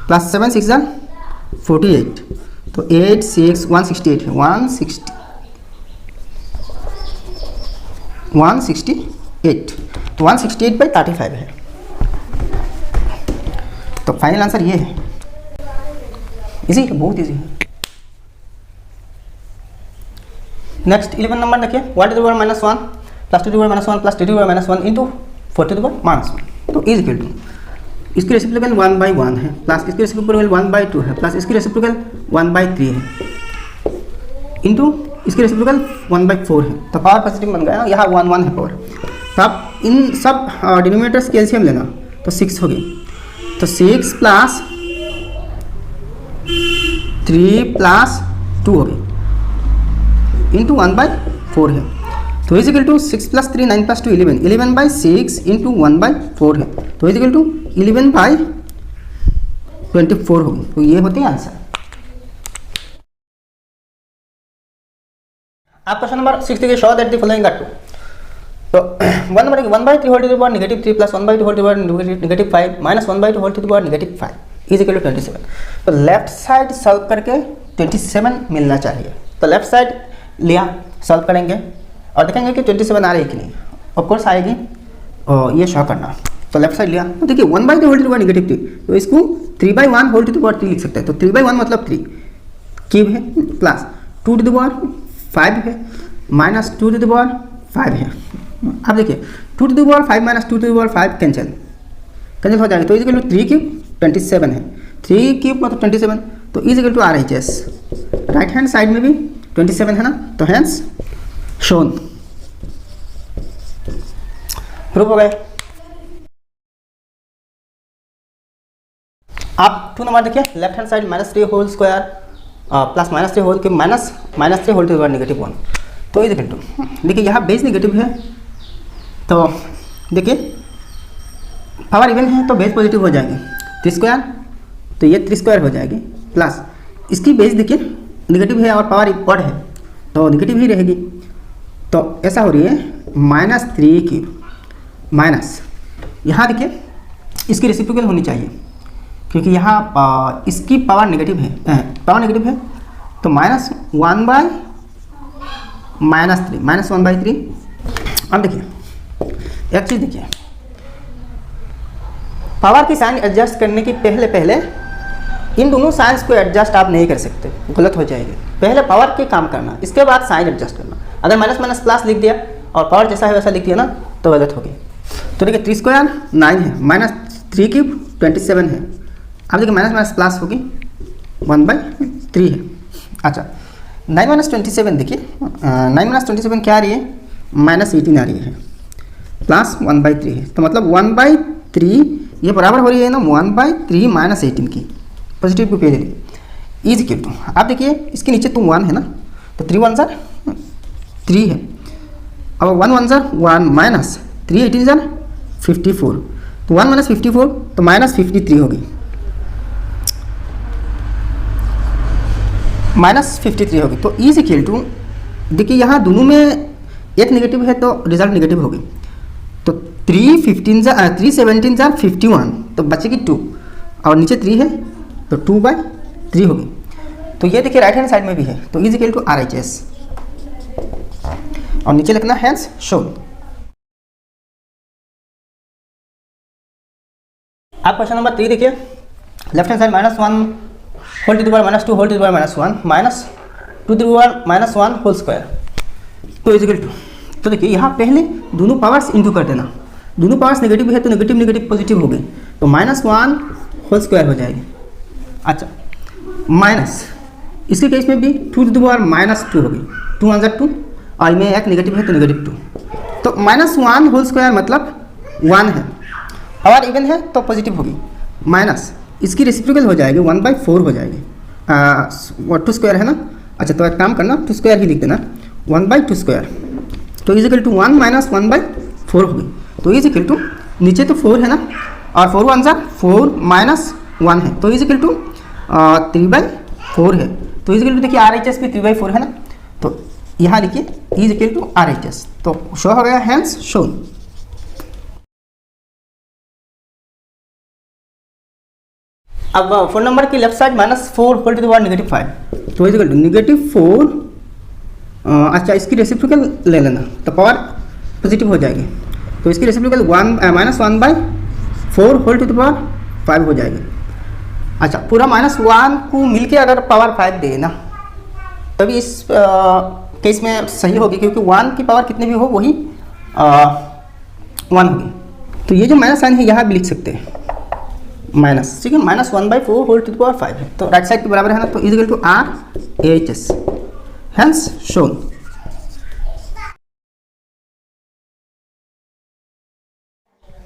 Speaker 1: प्लस 7 6 48, तो 8 6 168 है, 168, तो 168/35 है, तो फाइनल आंसर ये है। इजी है, बहुत इजी है। नेक्स्ट 11 नंबर देखिए, 1 to the power -1 plus 2 to the power -1 plus 3 to the power -1 into 4 to the power -1, तो इज इक्वल टू, इसकी रेसिप्रोकल 1/1 है, प्लस इसकी रेसिप्रोकल 1/2 है, प्लस इसकी रेसिप्रोकल 1/3 है, इंटू इसकी रेसिप्रोकल 1/4 है, तो पावर पॉजिटिव बन गया, यहाँ 1 1 है पावर। तो आप इन सब डिनोमिनेटर्स के एलसीएम लेना, तो 6 हो गई, तो 6 प्लस 3 प्लस 2 हो गई, इंटू 1/4 है, तो is equal to 6 plus 3 9 plus 2 11, 11/6 into 1/4 है, तो इज इक्वल टू 11/24 होगी, तो ये होते हैं आंसर। आप क्वेश्चन नंबर 6 देखिए, show that the following are true, तो 1 number 1/3 whole to the power -3 plus 1/2 whole to the power -5 minus 1/2 whole to the power -5 is equal to 27, तो लेफ्ट साइड सॉल्व करके 27 मिलना चाहिए, तो लेफ्ट साइड लिया, सॉल्व करेंगे और देखेंगे कि 27 आ रही है कि नहीं, ऑफकोर्स आएगी, और ये शो करना, तो लेफ्ट साइड लिया, तो देखिए 1/2 होल टू द पावर -3, तो इसको 3/1 होल टू द पावर 3 लिख सकते हैं, तो 3/1 मतलब 3 क्यूब है, प्लस 2 टू द पावर 5 है, माइनस 2 टू द पावर 5 है। अब देखिए 2 to the power 5 minus 2 to the power 5 cancel हो जाएगा, तो इज इक्वल टू 3 क्यूब 27 है, 3 क्यूब मतलब 27, तो is equal to RHS, right hand side में भी 27 है ना, तो हैंस शोन, प्रूफ हो गए। आप 2 नंबर देखिए, left hand side -3 whole square plus -3 whole cube minus -3 whole to the power -1, तो इज इक्वल टू, देखिए यहाँ बेस नेगेटिव है, तो देखिए पावर इवन है तो बेस पॉजिटिव हो जाएगी, 3 स्क्वायर, तो ये 3 स्क्वायर हो जाएगी, प्लस इसकी बेस देखिए नेगेटिव है और पावर ऑड है, तो नेगेटिव ही रहेगी, तो ऐसा हो रही है -3 क्यूब माइनस, यहाँ देखिए इसकी रेसिप्रोकल होनी चाहिए, क्योंकि यहाँ इसकी पावर नेगेटिव है, तो -1/-3 -1/3। अब देखिए एक चीज़ देखिए, पावर की साइन एडजस्ट करने की पहले इन दोनों साइंस को एडजस्ट आप नहीं कर सकते, गलत हो जाएगी, पहले पावर के काम करना, इसके बाद साइन एडजस्ट करना, अगर माइनस प्लस लिख दिया और पावर जैसा है वैसा लिख दिया ना, तो गलत हो गई। तो देखिए 3 स्क्वायर 9 है, -3 क्यूब 27 है, अब देखिए माइनस प्लस होगी 1/3 है। अच्छा 9 - 27 देखिए, 9 - 27 क्या आ रही है, -18 आ रही है, प्लस 1/3 है, तो मतलब 1/3 ये बराबर हो रही है ना 1/3 -18 की, पॉजिटिव को पे इज इक्वल टू, आप देखिए इसके नीचे तो 1 है ना, तो 3 1 3 है, अब 1 1 1 माइनस 3 18 54, तो 1 - 54 तो -53 होगी, -53 होगी, तो इज इक्वल टू, देखिए यहाँ दोनों में एक नेगेटिव है तो रिजल्ट नेगेटिव होगी, तो 3 17 51, तो बचेगी 2 और नीचे 3 है, तो 2/3 होगी, तो ये देखिए राइट हैंड साइड में भी है, तो इज इक्वल टू RHS और नीचे लिखना हैंस शोन। आप क्वेश्चन नंबर 3 देखिए, left hand side -1 whole to the power -2 whole to the power -1 माइनस 2 to the power -1 whole square, तो इज इक्वल टू, तो देखिए यहाँ पहले दोनों पावर्स इंटू कर देना, दोनों पावर्स नेगेटिव है तो नेगेटिव नेगेटिव पॉजिटिव हो गए, तो -1 होल स्क्वायर हो जाएगी। अच्छा, माइनस इसके केस में भी 2 टू द पावर -2 हो गई, 2 × 2 और में एक नेगेटिव है तो -2, तो -1 होल स्क्वायर मतलब 1 है, और इवन है तो पॉजिटिव होगी, माइनस इसकी रेसिप्रोकल हो जाएगी 1/4 हो जाएगी, 2 स्क्वायर है ना। अच्छा, तो एक काम करना 2 स्क्वायर ही लिख देना, 1/2 स्क्वायर, तो इज इक्वल टू 1 - 1/4 होगी, तो इज इक्वल टू नीचे तो 4 है ना, और 4 1 × 4 -1 है, तो इज इक्वल टू 3/4 है, तो इज इक्वल टू देखिए RHS भी 3/4 है ना, तो यहाँ लिखिए इज इक्वल टू RHS, तो शो हो गया, हैंस शोन। अब 4 नंबर की left side -4 whole to the power -5, तो इज इक्वल टू -4, अच्छा इसकी रेसिप्रोकल ले लेना तो पावर पॉजिटिव हो जाएगी, तो इसकी reciprocal -1/4 whole to the power 5 हो जाएगी। अच्छा, पूरा -1 को मिलके अगर पावर 5 दे ना, तभी इस केस में सही होगी, क्योंकि 1 की पावर कितने भी हो वही 1 होगी। तो ये जो माइनस साइन है यहाँ भी लिख सकते हैं माइनस, ठीक है, -1/4 होल टू द पावर 5 है, तो राइट साइड के बराबर है ना, तो is equal to RHS, hence shown.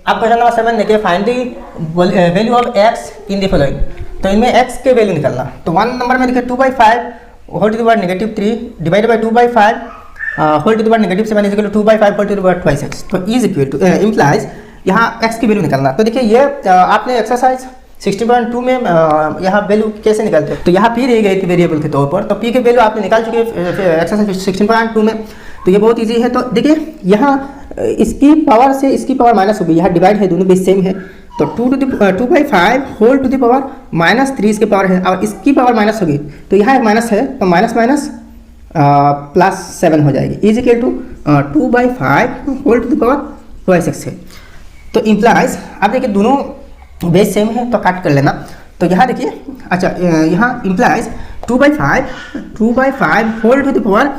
Speaker 1: अब क्वेश्चन नंबर 7 देखिए, find the value of x in the following, तो इनमें x के वैल्यू निकालना। तो 1 नंबर में देखिए 2/5 whole to the power -3 divided by 2/5 whole to the power -7 is equal to 2/5 whole to the power 2x, तो इज इक्वल टू इम्प्लाइज यहाँ x की वैल्यू निकालना। तो देखिए ये आपने एक्सरसाइज 60.2 में यहाँ वैल्यू कैसे निकालते हैं, तो यहाँ p रह गई थी वेरिएबल के तौर पर, तो p की वैल्यू आपने निकाल चुके हैं एक्सरसाइज 16.2 में, तो ये बहुत इजी है। तो देखिए यहाँ इसकी पावर से इसकी पावर माइनस होगी, यहाँ डिवाइड है, दोनों बेस सेम है, तो 2/5 होल टू द पावर -3 इसके पावर है, और इसकी पावर माइनस होगी, तो यहाँ एक माइनस है, तो माइनस +7 हो जाएगी, is equal to 2/5 whole to the power 2x है। तो इम्प्लाइज आप देखिए दोनों बेस सेम है, तो काट कर लेना। तो यहाँ देखिए, अच्छा यहाँ implies 2/5 whole to the power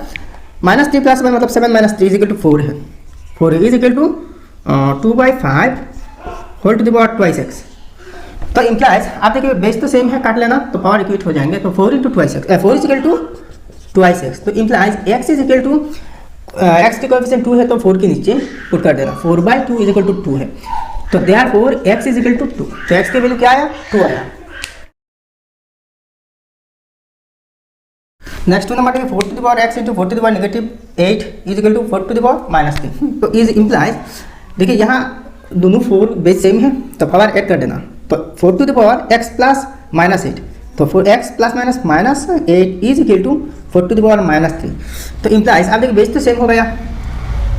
Speaker 1: -3 + 1 मतलब 7 - 3 इज इक्वल टू 4 है, 4 is equal to 2/5 whole to the power 2x। तो इम्प्लाइज आप देखिए बेस तो सेम है, काट लेना तो पावर इक्वल हो जाएंगे, तो 4 × 2x 4 is equal to 2x, तो implies x is equal to x के कोएफिशिएंट 2 है, तो 4 के नीचे पुट कर देना, 4/2 इज इक्वल टू 2 है, तो therefore x is equal to 2, तो x की वैल्यू क्या आया, 2 आया। नेक्स्ट 2 नंबर देखिए 4 to the power x × 4 to the power -8 is equal to 4 to the power -3, तो इज इम्प्लाइज देखिए यहाँ दोनों 4 बेस सेम है, तो पावर ऐड कर देना, तो 4 टू द पावर x + -8, तो 4x + -8 is equal to 4 to the power -3, तो इम्प्लाइज आप देखिए बेस तो सेम हो गया,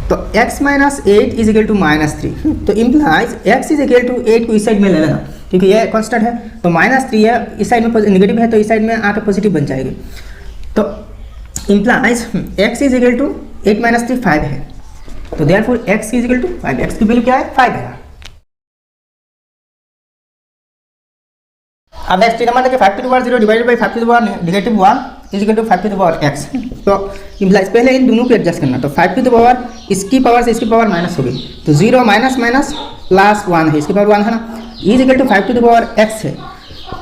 Speaker 1: तो x - 8 इज इक्वल टू -3, तो implies x is equal to 8 को इस साइड में ले लेना, क्योंकि ये कांस्टेंट है, तो -3 है, इस साइड में नेगेटिव है, तो इस साइड में आके पॉजिटिव बन जाएगी, तो implies x is equal to 8 - 3 5 है, तो therefore x is equal to 5, x की वैल्यू क्या है, 5 है। अब नेक्स्ट नंबर देखिए 5 to the power 0 divided by 5 to the power -1 is equal to 5 to the power x, तो इम्प्लाइज पहले इन दोनों को एडजस्ट करना, तो 5 टू द पावर इसकी पावर से इसकी पावर माइनस हो गई, तो 0 -1 है, इसकी पावर 1 है ना, is equal to 5 to the power x है,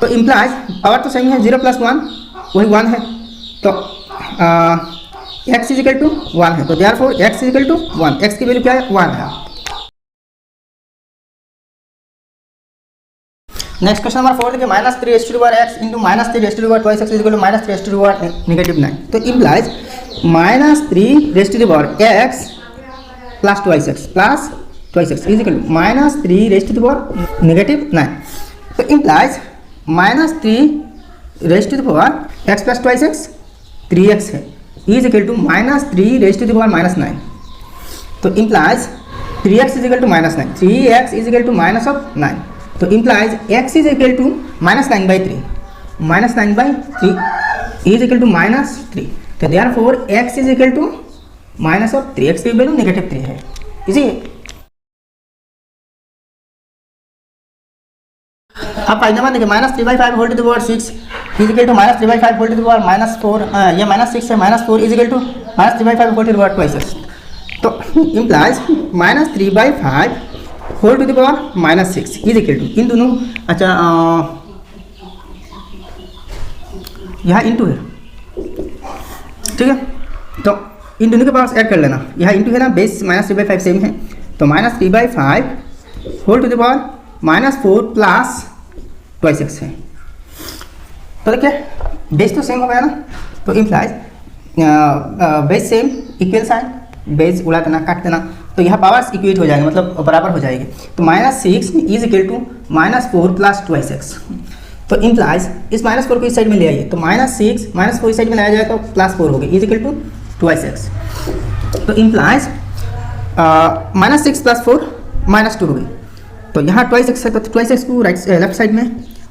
Speaker 1: तो इम्प्लाइज पावर तो सही है, 0 + 1 वही 1 है, तो x इज इक्वल टू 1 है, तो therefore x is equal to 1, x की वैल्यू क्या है, 1 है। नेक्स्ट क्वेश्चन नंबर 4 देखिए -3x into -3 2x is equal to -3 -9, तो implies -3 x plus 2x is equal to -3 -9, तो implies -3 x plus 2x 3x है, इज इक्वल टू -3 -9, तो implies 3x is equal to -9, 3x is equal to -9, तो implies x is equal to -9/3 is equal to -3, तो therefore x is equal to -3, x की वैल्यू -3 है, इजी। अब फाइनल नंबर देखिए -3/5 whole to the power 6 is equal to -3/5 whole to the power -4, ये -6 है, -4 is equal to -3/5 whole to the power 2x, तो implies -3/5 whole to the power -6 is equal to इन दोनों, अच्छा यहाँ इंटू है, ठीक है, तो इन दोनों के पास ऐड कर लेना, यहाँ इंटू है ना, बेस -3/5 सेम है, तो -3/5 whole to the power -4 plus 2x है। तो देखिए बेस तो सेम हो गया ना, तो implies base same, equal sign, base उड़ा देना, काट देना, तो यहाँ पावर्स इक्वेट हो जाएंगे, मतलब बराबर हो जाएगी। तो -6 is equal to -4 plus 2x, तो इम्प्लाइज इस -4 को इस साइड में ले आइए, तो -6 -4 इस साइड में लाया जाए तो +4 हो गया, इज इक्वल टू 2x। तो इम्प्लाइज -6 + 4 -2 हो गई, तो यहाँ 2x है, तो 2x को लेफ्ट साइड में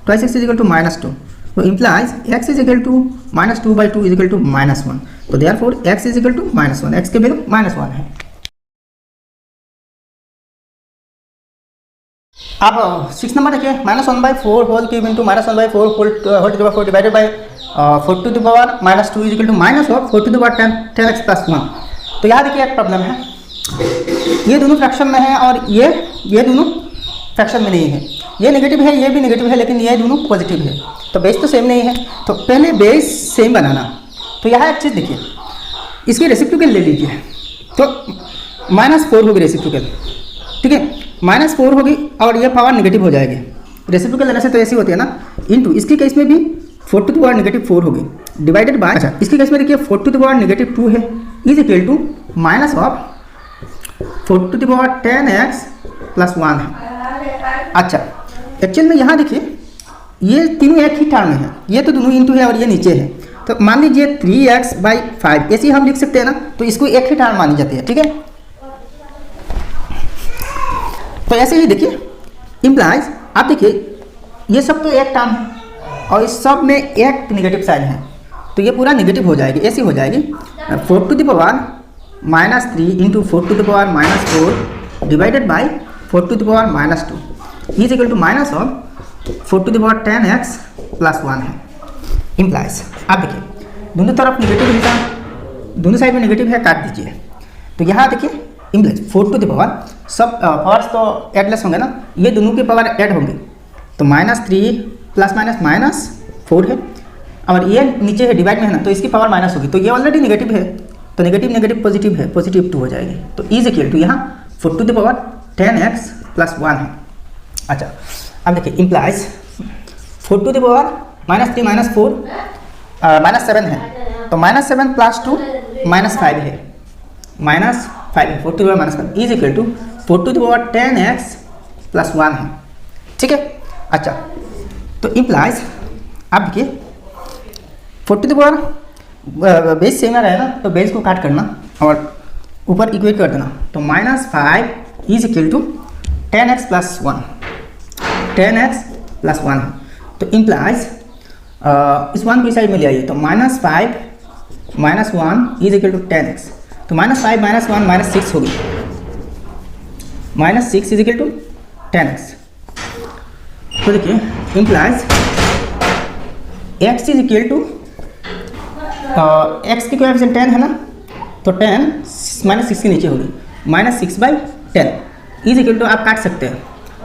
Speaker 1: 2x इज इक्वल टू -2, तो implies x is equal to -2/2 is equal to -1, तो therefore x is equal to -1, x के वैल्यू -1 है। अब 6 नंबर देखिए, -1/4 whole cube into -1/4 whole to the power 4 divided by 4 to the power -2 is equal to -4 to the power 10x + 1। तो यहाँ देखिए एक प्रॉब्लम है, ये दोनों फ्रैक्शन में है और ये दोनों फ्रैक्शन में नहीं है, ये नेगेटिव है, ये भी नेगेटिव है, लेकिन ये दोनों पॉजिटिव है, तो बेस तो सेम नहीं है। तो पहले बेस सेम बनाना, तो यहाँ एक चीज़ देखिए, इसकी रेसिप्रोकल ले लीजिए, तो -4 होगी रेसिप्रोकल, ठीक है, -4 होगी और ये पावर नेगेटिव हो जाएगी, रेसिप्रोकल लेने से तो ऐसी होती है ना, इंटू इसकी केस में भी 4 टू द पावर -4 होगी, डिवाइडेड बाय, अच्छा इसकी केस में देखिए 4 टू द पावर -2 है, is equal to -4 to the power 10x + 1 है। अच्छा एक्चुअल में यहाँ देखिए ये तीनों एक ही टर्म में है, ये तो दोनों इंटू है और ये नीचे है, तो मान लीजिए 3x/5 ऐसे ही हम लिख सकते हैं ना, तो इसको एक ही टर्म मानी जाती है, ठीक है। तो ऐसे ही देखिए इम्प्लाइज, आप देखिए ये सब तो एक टर्म है और इस सब में एक नेगेटिव साइन है, तो ये पूरा नेगेटिव हो जाएगी, ऐसी हो जाएगी 4 to the power -3 into 4 to the power -4 divided by 4 to the power -2 is equal to -4 to the power 10x + 1 है। इम्प्लाइज आप देखिए दोनों तरफ नेगेटिव है, दोनों साइड में नेगेटिव है, काट दीजिए, तो यहाँ देखिए इम्प्लाइज 4 टू द पावर, सब पावर्स तो एडलेस होंगे ना, ये दोनों के पावर ऐड होंगे, तो -3 ± -4 है, और ये नीचे है डिवाइड में है ना, तो इसकी पावर माइनस होगी, तो ये ऑलरेडी नेगेटिव है, तो नेगेटिव नेगेटिव पॉजिटिव है, +2 हो जाएगी, तो इज इक्वल टू यहाँ 4 टू द पावर 10x + 1 है। अच्छा अब देखिए इम्प्लाइज 4 टू द पावर -3 -4 -7 है, तो -7 + 2 -5 है, -5 है, 4 to the power -5 is equal to 4 to the power 10x + 1 है, ठीक है। अच्छा तो इम्प्लाइज आप देखिए 4 to the power base same रहे ना, तो बेस को काट करना और ऊपर इक्वेट कर देना, तो -5 is equal to 10x + 1, 10x + 1 है, तो इम्प्लाइज इस 1 को इस साइड में ले आइए, तो -5 - 1 इज इक्वल टू 10x, तो -5 - 1 -6 होगी, -6 इज इक्वल टू 10x। तो देखिए implies x is equal to x की कोएफिशिएंट 10 है ना, तो 10 -6 के नीचे होगी, -6/10 इज इक्वल टू, आप काट सकते हैं,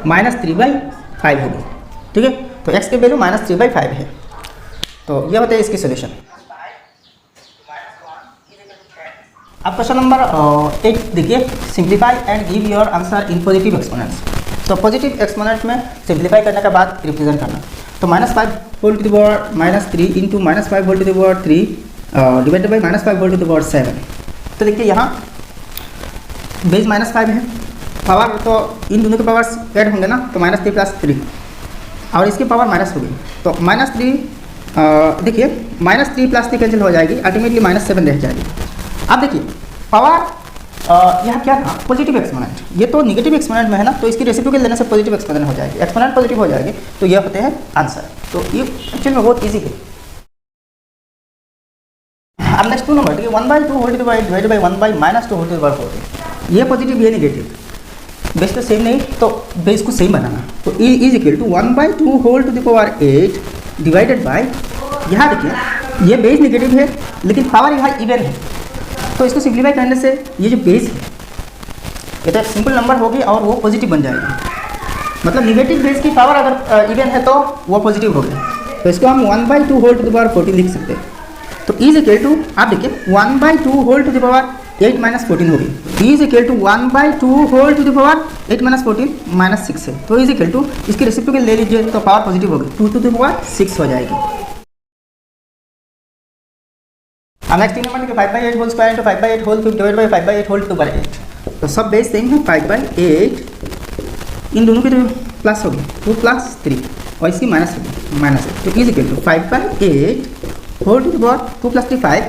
Speaker 1: -3/5 होगी, ठीक है। तो x के वैल्यू -3/5 है, तो ये होता है इसकी सोल्यूशन। अब क्वेश्चन नंबर 8 देखिए, simplify and give your answer in positive exponents. तो पॉजिटिव एक्सपोनेंट में सिंप्लीफाई करने के बाद रिप्रेजेंट करना, तो -5 whole to the power -3 into -5 whole to the power 3 divided by -5 whole to the power 7। तो देखिए यहाँ बेस -5 है, पावर तो इन दोनों के पावर्स ऐड होंगे ना, तो -3 + 3 और इसकी पावर माइनस होगी, तो -3 देखिए -3 + 3 कैंसिल हो जाएगी, अल्टीमेटली -7 रह जाएगी। अब देखिए पावर यहाँ क्या था, पॉजिटिव एक्सपोनेंट, ये तो नेगेटिव एक्सपोनेंट में है ना, तो इसकी रेसिप्रोकल लेने से पॉजिटिव एक्सपोनेंट हो जाएगी, एक्सपोनेंट पॉजिटिव हो जाएगी, तो ये होते हैं आंसर। तो ये एक्चुअल में बहुत इजी है। अब नेक्स्ट 2 नंबर, ठीक है, 1/2 whole to the power divided by 1/-2 whole to the power 4, ये पॉजिटिव ये नेगेटिव, बेस तो सेम नहीं, तो बेस को सेम बनाना, तो e is equal to 1/2 whole to the power 8 divided by, यहाँ देखिए ये बेस नेगेटिव है लेकिन पावर यहाँ इवन है, तो इसको सिंप्लीफाई करने से ये जो बेस है ये तो एक सिंपल नंबर होगी और वो पॉजिटिव बन जाएगी। मतलब निगेटिव बेस की पावर अगर इवन है तो वो पॉजिटिव होगी। तो इसको हम 1/2 होल टू द पावर 14 लिख सकते हैं। तो इज इक्वल टू, आप देखिए 1/2 होल टू द पावर 8 - 14 होगी। Is equal to 1/2 whole to the power 8 - 14 -6 है। तो इज इक्वल टू इसकी रेसिप्रोकल ले लीजिए तो पावर पॉजिटिव होगी, 2 टू द पावर 6 हो जाएगी। अब नेक्स्ट 3 नंबर देखिए 5/8 whole square into 5/8 whole cube divide by 5/8 whole to the power 8। तो सब बेस सेम है, 5/8 इन दोनों की तो प्लस होगी 2 + 3 और इसकी माइनस होगी -8। तो is equal to 5/8 whole to the power 2 + 3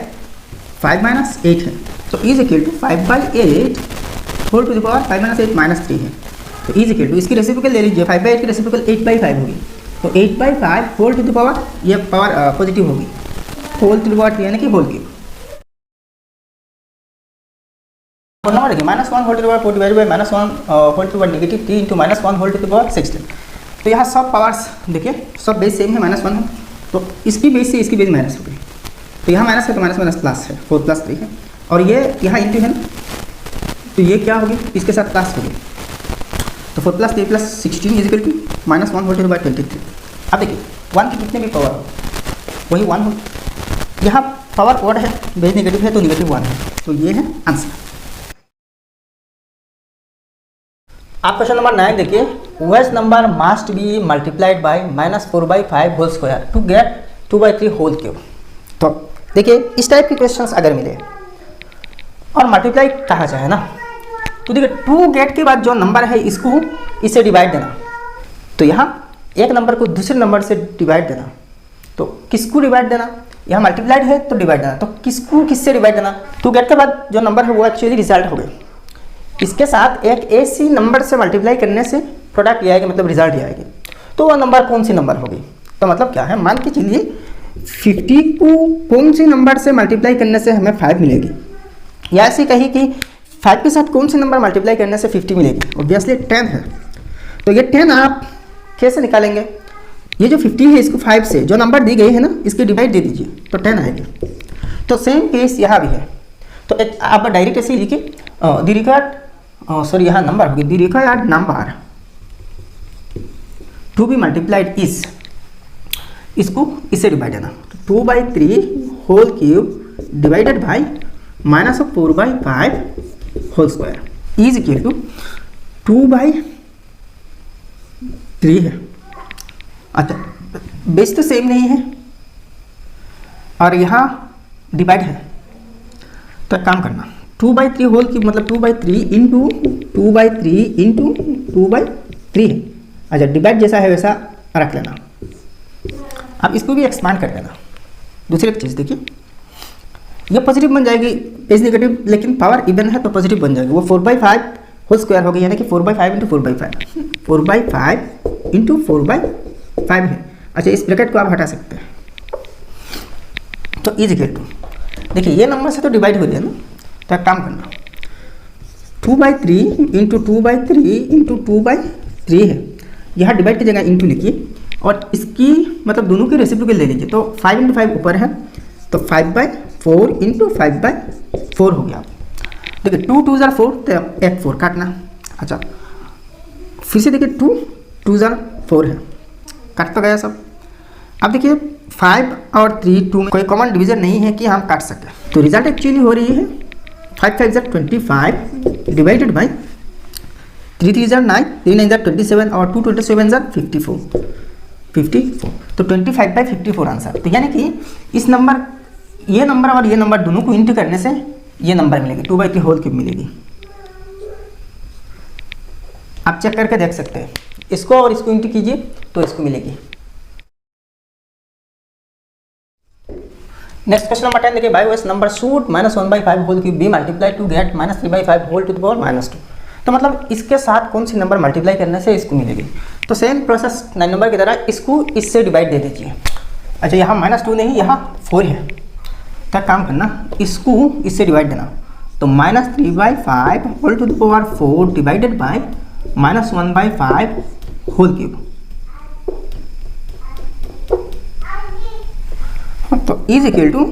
Speaker 1: 5 - 8 है। तो is equal to 5/8 whole to the power 5 - 8 -3 है। तो इज इक्वल टू इसकी रेसिप्रोकल ले लीजिए, 5/8 की रेसिप्रोकल 8/5 होगी। तो 8/5 होल टू द पावर, ये पावर पॉजिटिव होगी, होल टू द पावर यानी कि होल क्यूब। और नंबर देखिए -1 whole to the power 4 divide by -1 whole to the power -3 into -1 whole to the power 16। तो यहाँ सब पावर्स देखिए सब बेस सेम है, -1 है। तो इसकी बेस से इसकी बेस माइनस हो गई। तो यहाँ माइनस है तो माइनस प्लस है, 4 + 3 है। और ये यहाँ इंटू है ना, तो ये क्या होगी, इसके साथ प्लस होगी। तो 4 + 3 + 16 is equal to -1 whole to the power 23। अब देखिए 1 की कितने भी पावर हो वही 1 हो। यहाँ पावर ऑड है, बेस नेगेटिव है तो -1 है। तो ये है आंसर। आप क्वेश्चन नंबर 9 देखिए, west number must be multiplied by -4/5 whole square to get 2/3 whole cube. तो देखिए इस टाइप के क्वेश्चंस अगर मिले और मल्टीप्लाई कहा जाए ना, तो देखिए 2 गेट के बाद जो नंबर है इसको इससे डिवाइड देना। तो यहाँ एक नंबर को दूसरे नंबर से डिवाइड देना। तो किसको डिवाइड देना, यहाँ मल्टीप्लाइड है तो डिवाइड देना। तो किसको किससे डिवाइड देना, 2 गेट के बाद जो नंबर है वो एक्चुअली रिजल्ट हो गया। इसके साथ एक ऐसी नंबर से मल्टीप्लाई करने से प्रोडक्ट ये आएगी, मतलब रिजल्ट ये आएगी। तो वो नंबर कौन सी नंबर होगी, तो मतलब क्या है, मान के चलिए 50 को कौन सी नंबर से मल्टीप्लाई करने से हमें 5 मिलेगी, या ऐसे कही कि 5 के साथ कौन सी नंबर मल्टीप्लाई करने से 50 मिलेगी। ऑब्वियसली 10 है। तो ये 10 आप कैसे निकालेंगे, ये जो 50 है इसको 5 से जो नंबर दी गई है ना इसकी डिवाइड दे दीजिए तो 10 आएगी। तो सेम केस यहाँ भी है। तो आप डायरेक्ट ऐसे ही लिखिए द रिक्वायर्ड सॉरी यहाँ नंबर होगी, the required number to be multiplied is, इसको इससे डिवाइड देना। 2/3 whole cube divided by -4/5 whole square is equal to 2/3 है। अच्छा बेस तो सेम नहीं है और यहाँ डिवाइड है। तो एक काम करना, 2/3 होल क्यूब मतलब 2/3 इंटू 2/3 इंटू 2/3 है। अच्छा डिवाइड जैसा है वैसा रख लेना। अब इसको भी एक्सपांड कर देना। दूसरी एक चीज़ देखिए, ये पॉजिटिव बन जाएगी, पेज नेगेटिव लेकिन पावर इवन है तो पॉजिटिव बन जाएगी। वो 4/5 होल स्क्वायर होगी, यानी कि 4/5 इंटू 4/5 4/5 इंटू 4/5 है। अच्छा इस ब्रैकेट को आप हटा सकते हैं। तो इज इक्वल टू, देखिए ये नंबर से तो डिवाइड हो गया ना, तो एक काम करना 2/3 इंटू 2/3 इंटू 2/3 है। यहाँ डिवाइड की जगह इंटू लिखिए और इसकी मतलब दोनों की रेसिप्रोकल ले लीजिए। तो 5 इंटू 5 ऊपर है तो 5/4 इंटू 5/4 हो गया। देखिए 2 2 ज़ार 4 तो एक 4 काटना। अच्छा फिर से देखिए 2 2 ज़ार 4 है, काट तो गया सब। अब देखिए 5 और 3 2 में कोई कॉमन डिवीजन नहीं है कि हम काट सकें। तो रिजल्ट एक्चुअली हो रही है 5 5 ज़ार 25 डिवाइडेड बाई 3 3 ज़ार 9 3 9 ज़ार 27 और 2 27 ज़ार 54। तो 25/54 आंसर। तो यानी कि इस नंबर, ये नंबर और ये नंबर दोनों को इंटू करने से ये नंबर मिलेगी, 2/3 होल क्यूब मिलेगी। आप चेक करके देख सकते हैं, इसको और इसको इंटू कीजिए तो इसको मिलेगी। नेक्स्ट क्वेश्चन नंबर 10 देखिए, by west number should -1/5 whole cube be multiply to get -3/5 whole to the power -2। तो मतलब इसके साथ कौन सी नंबर मल्टीप्लाई करने से इसको मिलेगी। तो सेम प्रोसेस 9 नंबर की तरह इसको इससे डिवाइड दे दीजिए। अच्छा यहाँ -2 नहीं, यहाँ 4 है। क्या काम करना, इसको इससे डिवाइड देना। तो -3/5 whole to the power 4 divided by -1/5 whole cube. तो इज इक्वल टू,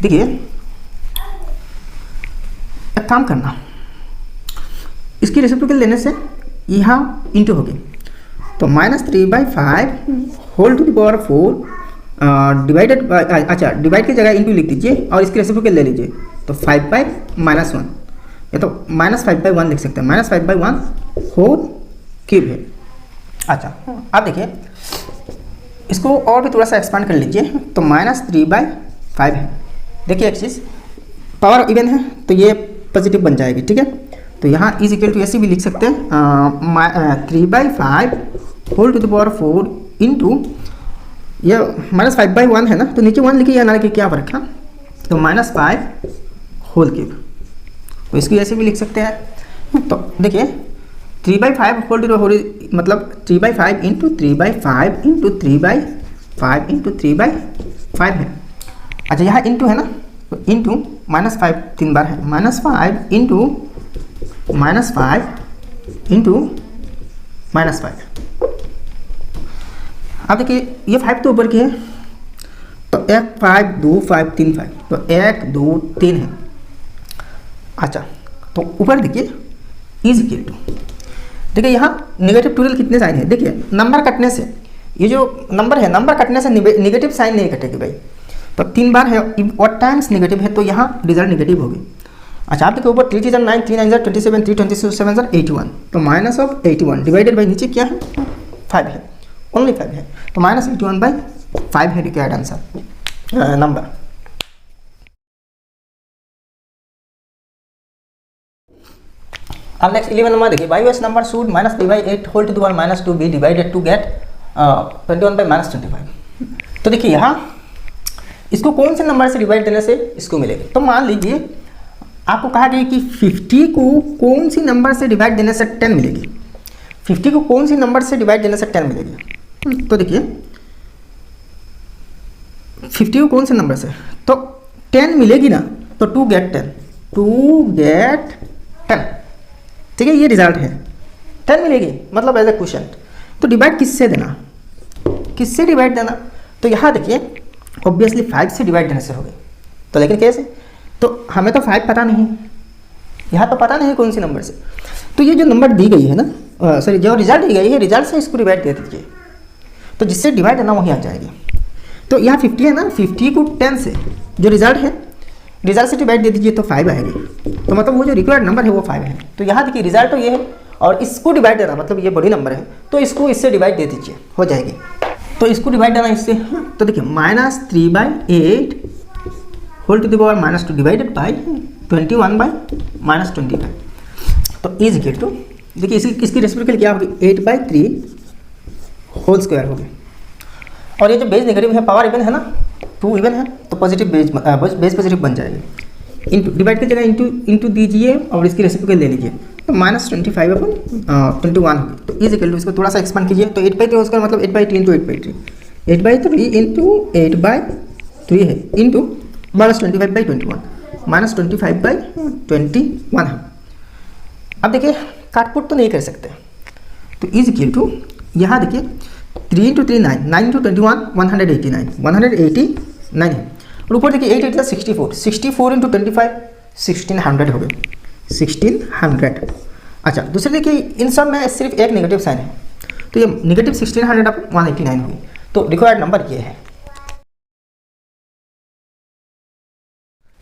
Speaker 1: देखिए एक काम करना, इसकी रेसिप्रोकल लेने से यहाँ इंटू हो गई, तो -3/5 whole to the power 4 divided by, अच्छा डिवाइड की जगह इंटू लिख दीजिए और इसकी रेसिप्रोकल ले लीजिए, तो 5/-1, या तो -5/1 लिख सकते हैं, -5/1 होल क्यूब है। अच्छा अब देखिए इसको और भी थोड़ा सा एक्सपांड कर लीजिए, तो -3/5 है। देखिए एक चीज़, पावर इवन है तो ये पॉजिटिव बन जाएगी, ठीक है। तो यहाँ इज इक्वल टू ऐसे भी लिख सकते हैं 3/5 whole to the power 4 into, ये -5/1 है ना, तो नीचे 1 लिखिए या ना लिखिए क्या फर्क है, तो -5 होल क्यूब, तो इसको ऐसे भी लिख सकते हैं। तो देखिए 3/5 होल टू द पावर मतलब 3/5 इंटू 3/5 इंटू 3/5 इंटू 3/5 है। अच्छा यहाँ इंटू है ना, तो इंटू -5 3 बार है, -5 इंटू -5 इंटू -5। अब देखिए ये 5 तो ऊपर की है, तो 1 5 2 5 3 5, तो 1 2 3 है। अच्छा तो ऊपर देखिए इज इक्वल टू, देखिए यहाँ नेगेटिव टोटल कितने साइन है, देखिए नंबर कटने से, ये जो नंबर है नंबर कटने से नेगेटिव साइन नहीं कटेगी भाई, तो 3 बार है और टाइम्स नेगेटिव है, तो यहाँ रिजल्ट नेगेटिव होगी। अच्छा आप देखिए ऊपर 3 3 9 3 9 27 3 27 7 81, तो -81 डिवाइडेड बाई नीचे क्या है 5 है, ओनली 5 है, तो -81/5 है रिक्वायर्ड आंसर नंबर। अब नेक्स्ट 11 नंबर देखिए, why number should -3/8 whole to the power -2 be divided to get 21/-25। तो देखिए यहाँ इसको कौन से नंबर से डिवाइड देने से इसको मिलेगी, तो मान लीजिए आपको कहा गया कि 50 को कौन सी नंबर से डिवाइड देने से 10 मिलेगी, 50 को कौन सी नंबर से डिवाइड देने से 10 मिलेगी। तो देखिए 50 को कौन से नंबर से, तो 10 मिलेगी ना, तो 2 गेट 10, ठीक है, ये रिजल्ट है, 10 मिलेगी मतलब एज ए क्वेश्चन। तो डिवाइड किससे देना, किससे डिवाइड देना, तो यहाँ देखिए ऑब्वियसली 5 से डिवाइड देने से हो गई, तो लेकिन कैसे, तो हमें तो 5 पता नहीं, यहाँ तो पता नहीं कौन सी नंबर से, तो ये जो नंबर दी गई है ना, सॉरी जो रिजल्ट दी गई है, रिजल्ट से इसको डिवाइड दे दीजिए, तो जिससे डिवाइड देना वहीं आ जाएगी। तो यहाँ 50 है ना, 50 को 10 से जो रिजल्ट है, रिजल्ट से डिवाइड दे दीजिए तो 5 आएगी, तो मतलब वो जो रिक्वायर्ड नंबर है वो 5 है। तो यहाँ देखिए रिजल्ट तो ये है और इसको डिवाइड देना मतलब ये बड़ी नंबर है, तो इसको इससे डिवाइड दे दीजिए हो जाएगी। तो इसको डिवाइड देना इससे, तो देखिए -3/8 whole to the power -2 divided by 21/-25, तो इज इक्वल टू, देखिए इसकी रेसिप्रोकल क्या होगी 8/3 होल स्क्वायर होगी। और ये जो बेस नेगेटिव है पावर इवन है ना, 2 इवन है, तो पॉजिटिव बेस पॉजिटिव बन जाएगी, इंटू डिवाइड की जगह इंटू दीजिए और इसकी रेसिप्रोकल ले लीजिए, तो -25/21 होगी। तो इज इक्वल टू, इसको थोड़ा सा एक्सपांड कीजिए, तो 8/3 होल स्क्वायर मतलब 8/3 इंटू 8/3, 8/3 इंटू 8/3 है, इंटू -25/21, -25/21 है। अब देखिए काटपुट तो नहीं कर सकते, तो इज इक्वल टू, यहाँ देखिए 3 इंटू 3 9, 9 इंटू 21 189 है, और ऊपर देखिए 8 8 64, 64 इंटू 25 1600 हो गए, 1600। अच्छा दूसरे देखिए इन सब में सिर्फ एक नेगेटिव साइन है, तो ये नेगेटिव 1600 अब 189 होगी, तो रिक्वायर्ड नंबर ये है।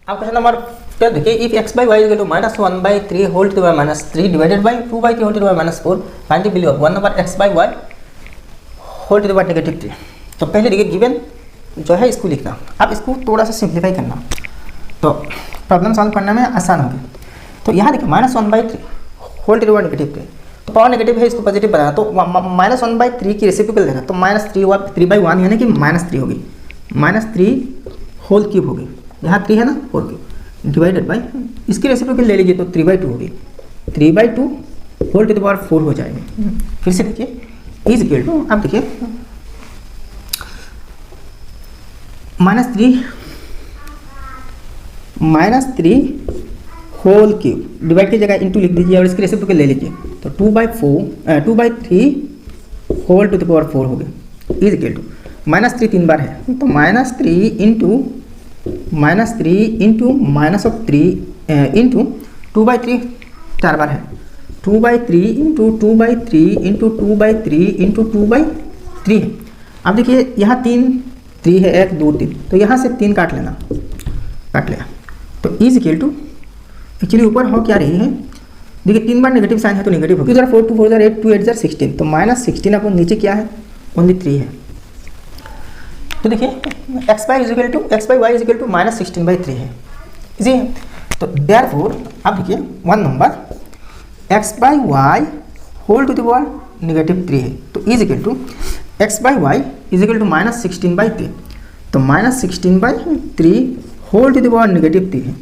Speaker 1: अब क्वेश्चन नंबर 12 देखिए, if x by y equal to -1/3 whole to the power -3 divided by 2/3 whole to the power -4 find the value of 1 over x by y whole to the power -3। तो पहले देखिए गिवन जो है इसको लिखना, अब इसको थोड़ा सा सिंप्लीफाई करना, तो प्रॉब्लम सॉल्व करने में आसान होगी। तो यहाँ देखिए -1/3 होल टू द पावर -3, तो पावर नेगेटिव है, इसको पॉजिटिव बनाना, तो -1/3 की रेसिप्रोकल लेना, तो -3/1 यानी कि -3 होगी, -3 होल क्यूब होगी, यहाँ 3 है ना होल क्यूब, डिवाइडेड बाई इसकी रेसिप्रोकल ले लीजिए तो 3/2 होगी, 3/2 होल टू द पावर 4 हो जाएगी। फिर से देखिए इज इक्वल टू, अब देखिए -3 होल क्यूब, डिवाइड की जगह इंटू लिख दीजिए और इसकी रेसिप्रोकल ले लीजिए, तो 2/3 होल टू द पावर 4 हो गया, इज इक्वल टू -3 3 बार है, तो -3 इंटू -3 इंटू -3 इंटू 2/3 4 बार है, 2/3 इंटू 2/3 इंटू 2/3 इंटू 2/3 है। अब देखिए यहाँ 3 है, 1 2 3, तो यहाँ से 3 काट लेना, काट लिया। तो इज इक्वल टू एक्चुअली ऊपर हो क्या रही है, देखिए 3 बार नेगेटिव साइन है तो नेगेटिव होगी। 2 4 2 4 8 2 8 16, तो -16 अपन नीचे क्या है, ओनली 3 है। तो देखिए x by is equal to y is equal to -16/3 है, इजी है। तो देयरफॉर अब देखिए one number x by y whole to the power -3 है, तो is equal to x by y is equal to -16/3, तो -16/3 होल टू द पावर -3 है।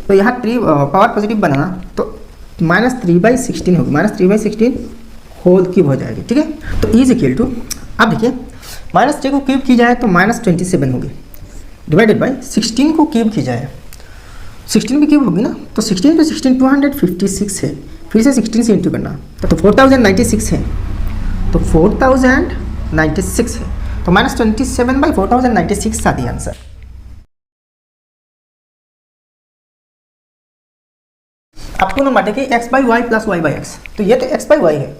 Speaker 1: तो यहाँ 3 पावर पॉजिटिव बनाना तो -3/16 होगी, -3/16 होल क्यूब हो जाएगी, ठीक है। तो इज इक्वल टू अब देखिए -3 को क्यूब की जाए तो -27 होगी, डिवाइडेड बाई 16 को क्यूब की जाए 16 भी क्यूब होगी ना, तो 16 × 16 256 है, फिर से 16 से इंटू करना तो 4096 है, तो 4096 है, तो -27/4096 आ दिया आंसर। अब 2 नंबर देखिए x by y plus y by x, तो ये तो x बाई वाई है,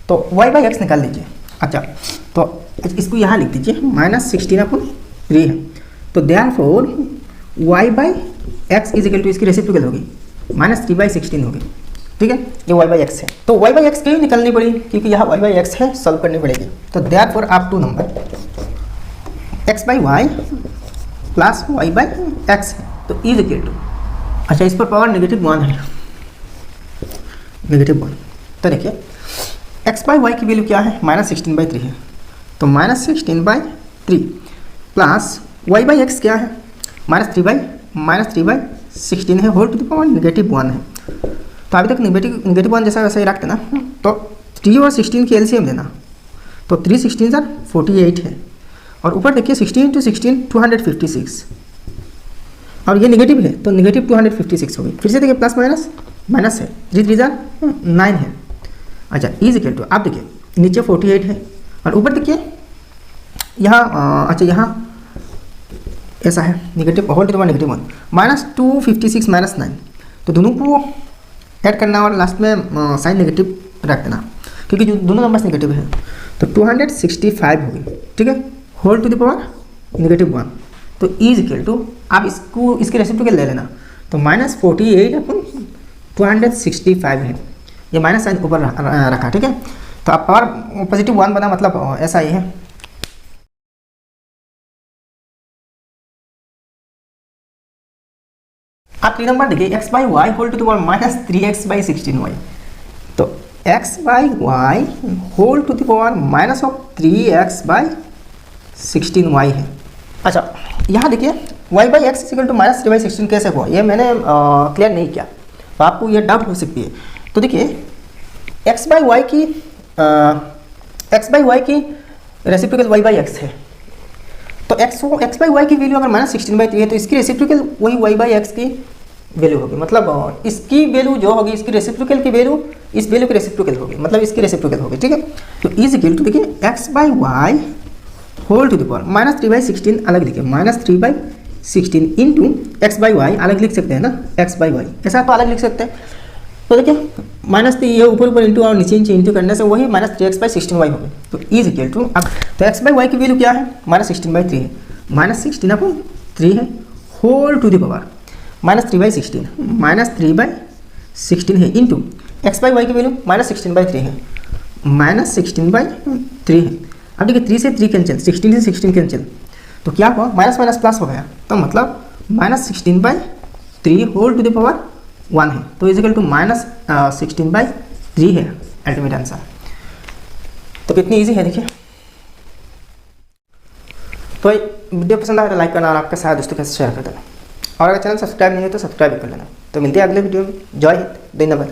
Speaker 1: तो y बाई एक्स निकाल लीजिए। अच्छा तो इसको यहाँ लिख दीजिए -16/3 है, तो therefore y by x is equal to इसकी रेसिप्रोकल होगी -3/16 होगी, ठीक है। ये y बाई एक्स है, तो y बाई एक्स क्यों निकालनी पड़ी, क्योंकि यहाँ y बाई एक्स है, सॉल्व करनी पड़ेगी। तो देयरफॉर आप 2 number x by y plus y by x है, तो इज इक्वल टू, अच्छा इस पर पावर -1 है, -1, तो देखिए x बाई वाई की वैल्यू क्या है, -16/3 है, तो -16/3 प्लस y बाई एक्स क्या है, -3/16 है, होल टू द पावर -1 है। तो अभी तक -1 जैसा वैसा ही रखते ना, तो 3 और 16 की एलसीएम लेना, तो 3 16 48 है, और ऊपर देखिए 16 × 16 256, और ये नेगेटिव है तो नेगेटिव 256 होगी। फिर से देखिए प्लस माइनस है, 3 3 9 है। अच्छा इज इक्वल टू आप देखिए नीचे 48 है और ऊपर देखिए यहाँ अच्छा यहाँ ऐसा है negative whole to the power -1 -256 -9, तो दोनों को ऐड करना और लास्ट में साइन नेगेटिव रख देना, क्योंकि जो दोनों नंबर्स नेगेटिव है, तो 265 होगी, ठीक है, होल टू द पावर -1। तो इज इक्वल टू आप इसको इसके रेसिप्रोकल ले लेना, तो -48/265 है, ये माइनस साइन ऊपर रखा, ठीक है। तो आप पावर +1 बना, मतलब ऐसा ही है। आप 3 नंबर देखिए x by y whole to the power -3x/16y, तो x by y whole to the power -3x/16y है। अच्छा यहाँ देखिए y by x equal to -3/16 कैसे हुआ, ये मैंने क्लियर नहीं किया, तो आपको ये डाउट हो सकती है। तो देखिए x बाई वाई की रेसिप्रोकल y बाई एक्स है, तो x बाई वाई की वैल्यू अगर -16/3 है, तो इसकी रेसिप्रोकल वही y बाई एक्स की वैल्यू होगी, मतलब इसकी वैल्यू जो होगी, इसकी रेसिप्रोकल की वैल्यू इस वैल्यू की रेसिप्रोकल होगी, मतलब इसकी रेसिप्रोकल होगी, ठीक है। तो इज इक्वल टू देखिए x by y whole to the power -3/16 अलग लिखे, -3/16 इंटू एक्स बाई वाई अलग लिख सकते हैं ना, x बाई वाई ऐसा तो अलग लिख सकते हैं। तो देखिए -3 ये ऊपर इंटू और नीचे इंटू करने से वही -3x/16y होगी। तो इज इक्वल टू अब तो x बाई वाई की वैल्यू क्या है, -16/3 है, -16/3 है, होल टू द पावर -3/16 -3/16 है, इंटू एक्स बाई वाई की वैल्यू -16/3 है, -16/3 है। अब देखिए 3 से 3 कैंसिल, 16 से 16 कैंसिल, तो क्या हुआ, माइनस माइनस प्लस हो गया, तो मतलब -16/3 होल टू द पावर 1 है, तो इजिकल टू -16/3 है अल्टीमेट आंसर। तो कितनी इजी है देखिए। तो वीडियो पसंद आया तो लाइक करना और आपके साथ दोस्तों के साथ शेयर कर देना, और अगर चैनल सब्सक्राइब नहीं है तो सब्सक्राइब कर लेना। तो मिलते हैं अगले वीडियो में। जय हिंद, धन्यवाद।